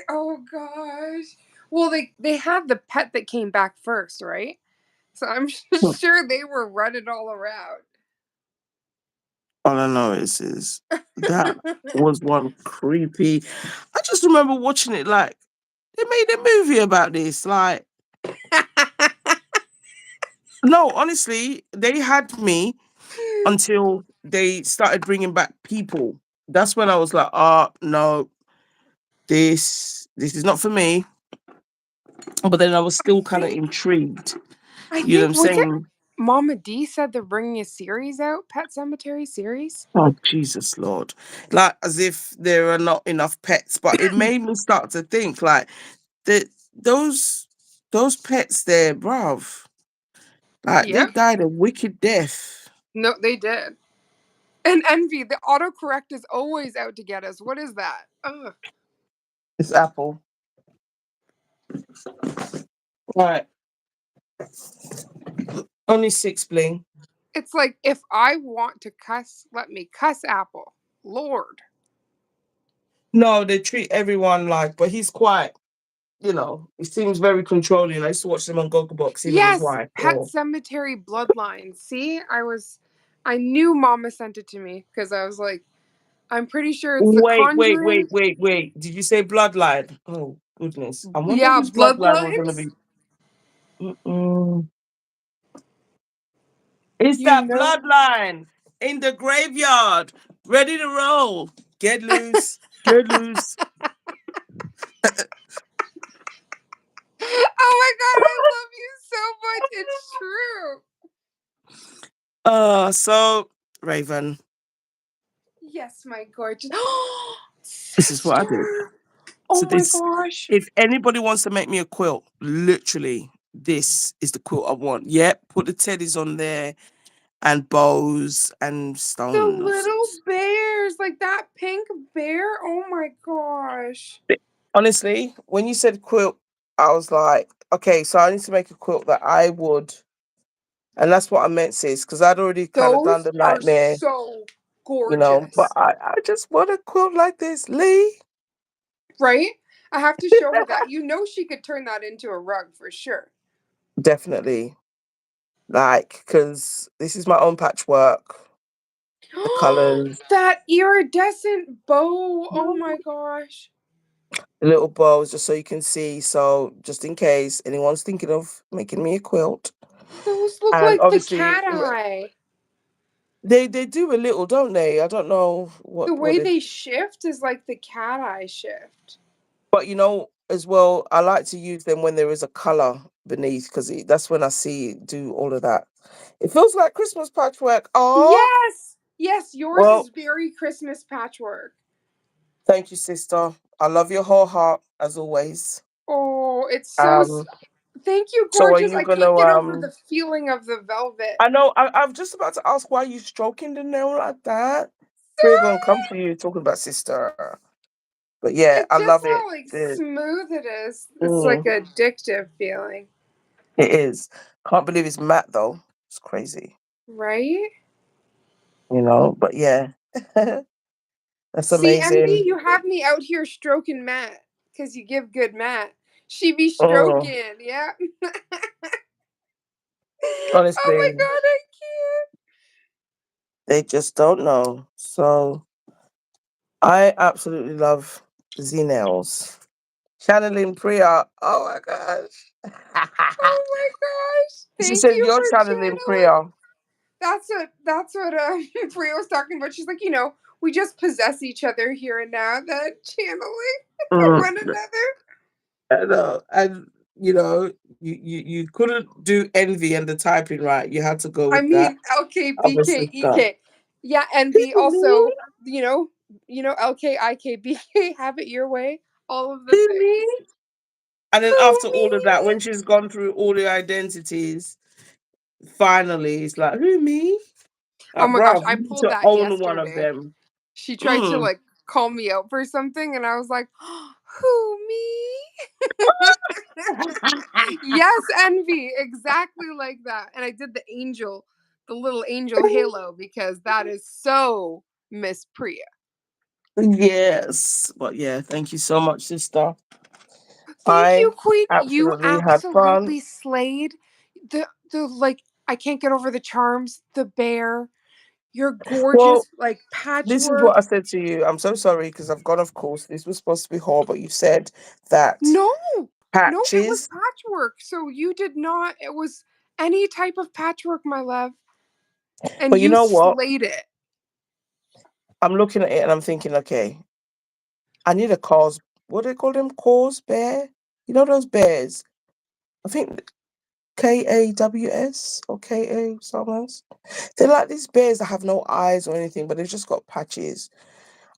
Oh gosh. Well, they had the pet that came back first, right? So I'm sure they were running all around. All I know is that was one creepy. I just remember watching it like they made a movie about this. Like, no, honestly, they had me until they started bringing back people. That's when I was like, no, this is not for me. But then I was I still kind of think intrigued. I You know what think I'm was it saying? Mama D said they're bringing a series out, Pet Cemetery series. Oh Jesus Lord. Like as if there are not enough pets. But it made me start to think like that those pets there, bruv. Like they Yep. died a wicked death. No, they did. And envy, the autocorrect is always out to get us. What is that? Ugh. It's Apple. Right. Only six bling. It's like if I want to cuss, let me cuss Apple. Lord. No, they treat everyone like, but he's quite, he seems very controlling. I used to watch him on Gogglebox, him and his Yes, wife. Pet Or Cemetery Bloodline. See, I knew Mama sent it to me because I was like, I'm pretty sure it's The wait, wait, Conjuring. wait, wait, wait. Did you say bloodline? Oh goodness. I wonder Yeah, whose bloodline we're gonna Bloodlines. be. Mm-mm. It's You that know. bloodline in the graveyard, ready to roll. Get loose, get loose. Oh my God, I love you so much. It's true. So Raven, Yes, my gorgeous this is what I did. sister. So Oh my this, gosh. if anybody wants to make me a quilt, literally, this is the quilt I want. Yep, put the teddies on there and bows and The stones. little bears, like that pink bear. Oh my gosh. Honestly, when you said quilt, I was like, okay, so I need to make a quilt that I would, and that's what I meant, sis, because I'd already kind of done Those the are nightmare, so but gorgeous. I just want a quilt like this, Lee. Right? I have to show her that. You know she could turn that into a rug for sure. definitely. Like, because this is my own patchwork. The colors, That iridescent bow. Oh my gosh. the little bows, just so you can see. So, just in case anyone's thinking of making me a quilt, Those look and like the obviously cat eye. they do a little, don't they? I don't know The what way they, they shift is like the cat eye shift. but as well. I like to use them when there is a color beneath because that's when I see it do all of that. It feels like Christmas patchwork. Oh, Yes. Yes, yours well, is very Christmas patchwork. thank you, sister. I love your whole heart as always. Oh, it's so. Um, Thank you, so are gorgeous. you I can't gonna get over the feeling of the velvet. I know. I'm just about to ask why you stroking the nail like that. We're gonna come Sorry. for you talking about sister. But yeah, It's I just love it. how like The, smooth it is. It's like mm, addictive feeling, it is. Can't believe it's matte though. It's crazy. right? But yeah, that's See, Envy, amazing. you have me out here stroking Matt because you give good Matt. She be Mm, stroking, yeah. Oh my honestly, god, I can't. they just don't know. So I absolutely love Z nails. Channeling Priya. Oh my gosh. Oh my gosh. She Thank said you you're for channeling channeling. Priya. That's what Priya was talking about. She's like, we just possess each other here and now, that channeling Mm, one another. I know. And you couldn't do envy and the typing right. You had to go I with that mean, other sister. LKBKEK. Yeah, envy also, LKIKBK, have it your way, all of the Who things. me? And then Who after all of that, me? when she's gone through all the identities, finally it's like, who me? Oh Like, my gosh, bruv, I you need pulled to that own one of yesterday. them. She tried to Mm. like call me out for something, and I was like, who me? Yes, envy, exactly like that. And I did the little angel halo because that is so Miss Priya. Yes. But yeah, thank you so much, sister. Thank I you, Queen. You absolutely had fun. absolutely slayed. The like I can't get over the charms, the bear, your Well, gorgeous like this is what patchwork. I said to you. I'm so sorry because I've gone off course. This was supposed to be horror, but you said that No, no, it was patches. patchwork. So you did not, it was any type of patchwork, my love. And But you you know what? slayed it. I'm looking at it and I'm thinking, okay, I need a cause. What do they call them? Cause bear? You know those bears? I think KAWS or KA something else. They're like these bears that have no eyes or anything, but they've just got patches.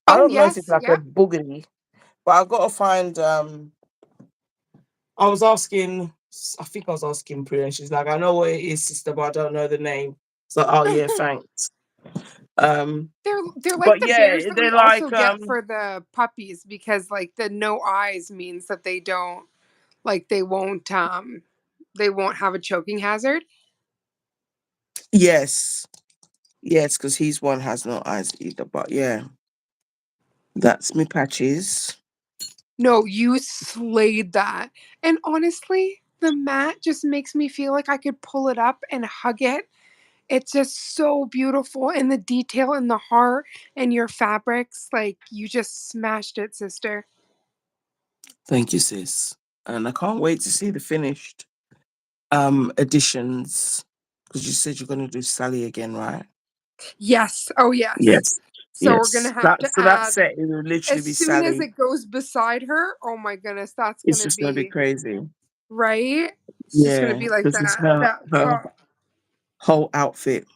I Oh don't know if it's yes, like a yeah. boogity, but I've got to find. I was asking, I think I was asking Priya, and she's like, I know what it is, sister, but I don't know the name. So, oh yeah, thanks. Um, They're like but the yeah, bears that we they're also like get for the puppies because like the no eyes means that they don't like they won't have a choking hazard. yes, yes, because he's one has no eyes either. But yeah, that's me patches. No, you slayed that. And honestly, the mat just makes me feel like I could pull it up and hug it. It's just so beautiful. And the detail in the heart and your fabrics, like you just smashed it, sister. Thank you, sis. And I can't wait to see the finished editions because you said you're gonna do Sally again, right? Yes. Oh, yes. Yes. So we're going to Yes. have That to so that add, set it will literally as be soon as Sally. it goes beside her, oh my goodness, that's going It's to just gonna be be, crazy. right? It's just going to Yeah, be like because it's that. her That her top. whole outfit.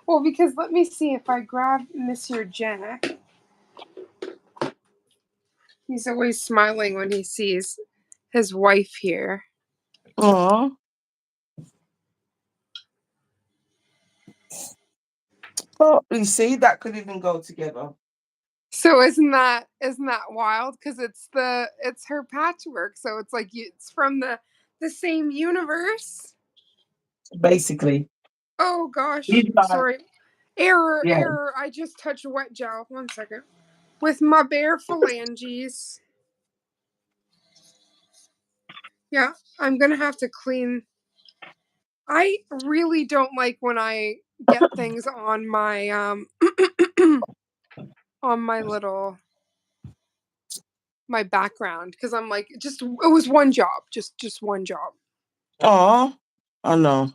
Well, because let me see if I grab Monsieur Jack. He's always smiling when he sees his wife here. Aw. Well, you see, that could even go together. So isn't that wild? Because it's her patchwork. So it's like it's from the same universe. Basically. Oh gosh, He's like, sorry. Error, yeah. error. I just touched wet gel. 1 second. With my bare phalanges. Yeah, I'm gonna have to clean. I really don't like when I get things on my on my little my background because I'm like just it was one job, just one job. Oh, I know.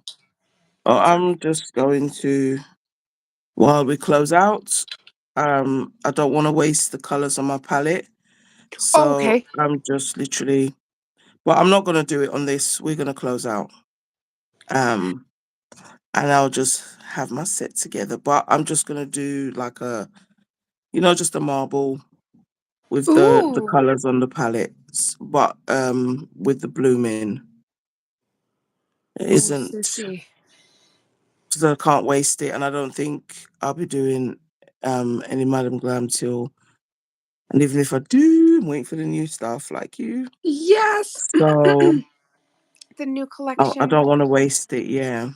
Oh, It's I'm just going to while we close out. I don't want to waste the colors on my palette, oh, so okay. I'm just literally. Well, I'm not gonna do it on this. We're gonna close out. Um, and I'll just have my set together. But I'm just gonna do like a, just a marble with the Ooh, colors on the palettes, but with the blooming. It oh, isn't sissy. because I can't waste it, and I don't think I'll be doing any Madam Glam till. And even if I do, I'm waiting for the new stuff like you. Yes, So the new I collection. don't want to waste it. Yeah,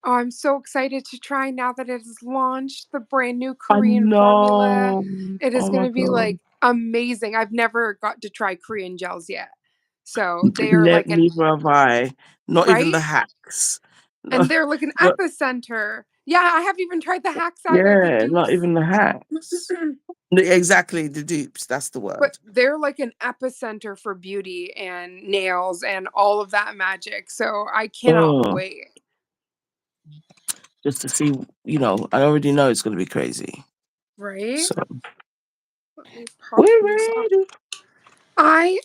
Oh, I'm so excited to try now that it has launched the brand new I Korean formula. know. It is Oh going my to be like god. amazing. I've never got to try Korean gels yet. So they are like an Neither have I. Not even the right? hacks. No, And they're like an no, epicenter. Yeah, I haven't even tried the hacks either, the yeah, not dupes. even the hacks. Exactly, the dupes. That's the But word. they're like an epicenter for beauty and nails and all of that magic. So I cannot Mm, wait. just to see, I already know it's going to be crazy. Right? So Let me pop we're these off. ready. I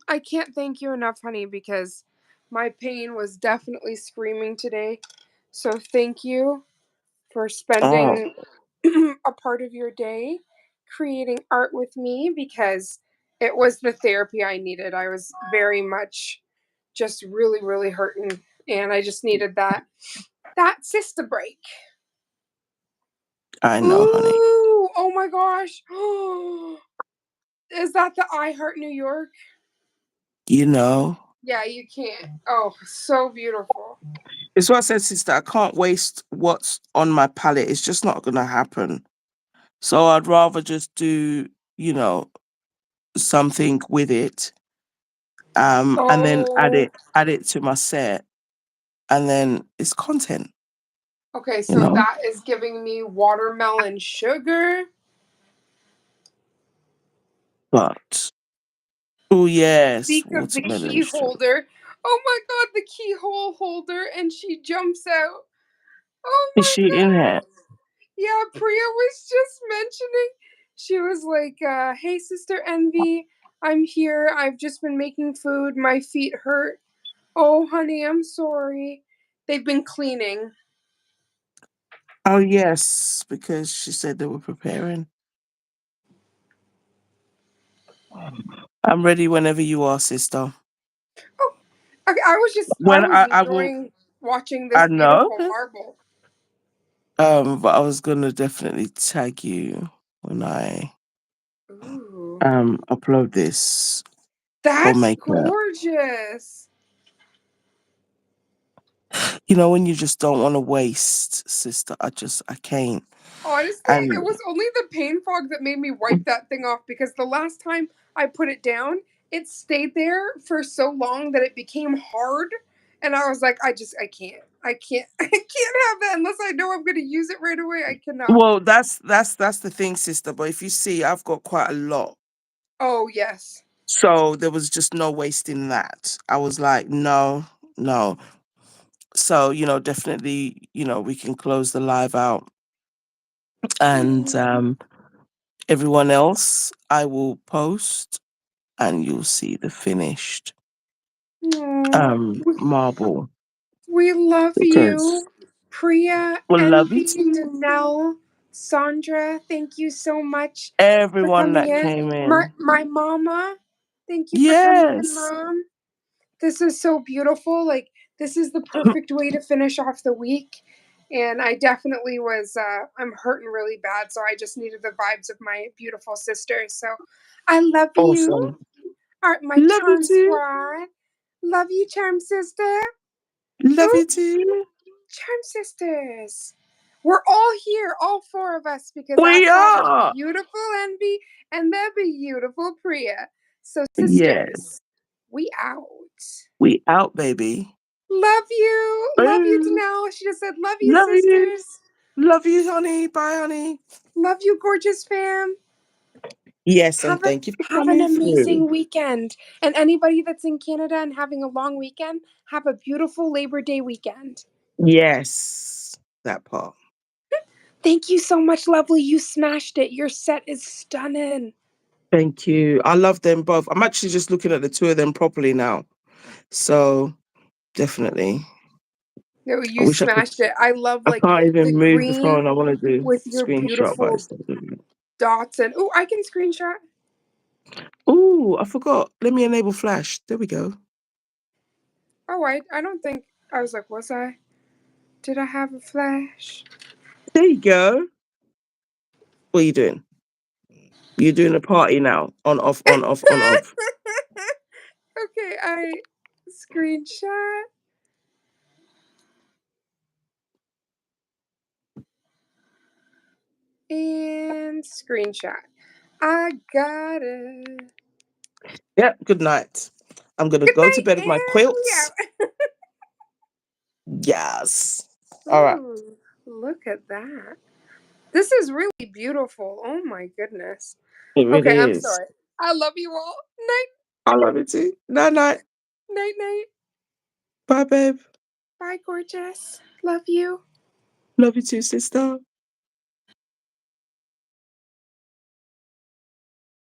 I can't thank you enough, honey, because my pain was definitely screaming today. So thank you for Oh, spending a part of your day creating art with me because it was the therapy I needed. I was very much just really, really hurting, and I just needed that sister break. I know, honey. Ooh, oh my gosh. Is that the I Heart New York? You know. Yeah, you can't. Oh, so beautiful. It's what I said, sister. I can't waste what's on my palette. It's just not going to happen. So I'd rather just do, you know, something with it, and then Oh, add it to my set, and then it's content, okay. you So know. that is giving me watermelon sugar. But oh yes, Speak of the watermelon key sugar. holder. Oh my god, the keyhole holder, and she jumps out. Oh Is my she in here? god. Yeah, Priya was just mentioning. She was like, hey, Sister Envy, I'm here. I've just been making food. My feet hurt. Oh, honey, I'm sorry. They've been cleaning. Oh yes, because she said they were preparing. I'm ready whenever you are, sister. Oh, okay. I When was I will, enjoying watching I this know. beautiful marble. But I was gonna definitely tag you when I Ooh, upload this for that's makeup. gorgeous. When you just don't want to waste, sister. I can't. Honestly, it And was only the pain fog that made me wipe that thing off because the last time I put it down, it stayed there for so long that it became hard. And I was like, I can't. I can't have that unless I know I'm going to use it right away. I cannot. well, that's the thing, sister. But if you see, I've got quite a lot. Oh, yes. So there was just no wasting that. I was like, no, no. So, definitely, we can close the live out. And everyone else, I will post and you'll see the finished Aw. marble. We love Because you. Priya, we love you Envy, too. Danelle, Sandra, thank you so much for Everyone coming that in. came My, in. my mama, thank you for coming in, Yes. Mom. This is so beautiful. Like, this is the perfect way to finish off the week. And I definitely was, I'm hurting really bad. So I just needed the vibes of my beautiful sisters. So I love you. Awesome. All right, my Love you charm too. squad. Love you, charm sister. Love Ooh, you too. charm sisters. We're all here, all four of us, because I We saw the are. beautiful Envy and the beautiful Priya. So, Yes. sisters, We out. We out, baby. Love you. Love you, Boom. Danelle. She just said, love you, Love you. sisters. Love you, honey. Bye, honey. Love you, gorgeous fam. Yes, and thank you for Have an coming through. amazing weekend. And anybody that's in Canada and having a long weekend, have a beautiful Labor Day weekend. Yes, that part. Thank you so much, lovely. You smashed it. Your set is stunning. Thank you. I love them both. I'm actually just looking at the two of them properly now. So definitely. No, I you wish I could. smashed it. I love I like can't the even move the green phone. I want to do with your screenshot, but beautiful it's not doing it. dots and I can screenshot. Oh, I forgot. Let me enable flash. There we go. Oh, I don't think I was like, was I? Did I have a flash? There you go. What are you doing? You're doing a party now. On, off, on, off, on, off. Okay, I screenshot. And screenshot. I got it. Yep, good night. I'm going to Good go to night, bed with and my we quilts. out. Yes. All right. Ooh, look at that. This is really beautiful. Oh my goodness. It Okay, really I'm is. sorry. I love you all. Night, I love it too. Night, night. night, night. Bye, babe. Bye, gorgeous. Love you. Love you too, sister.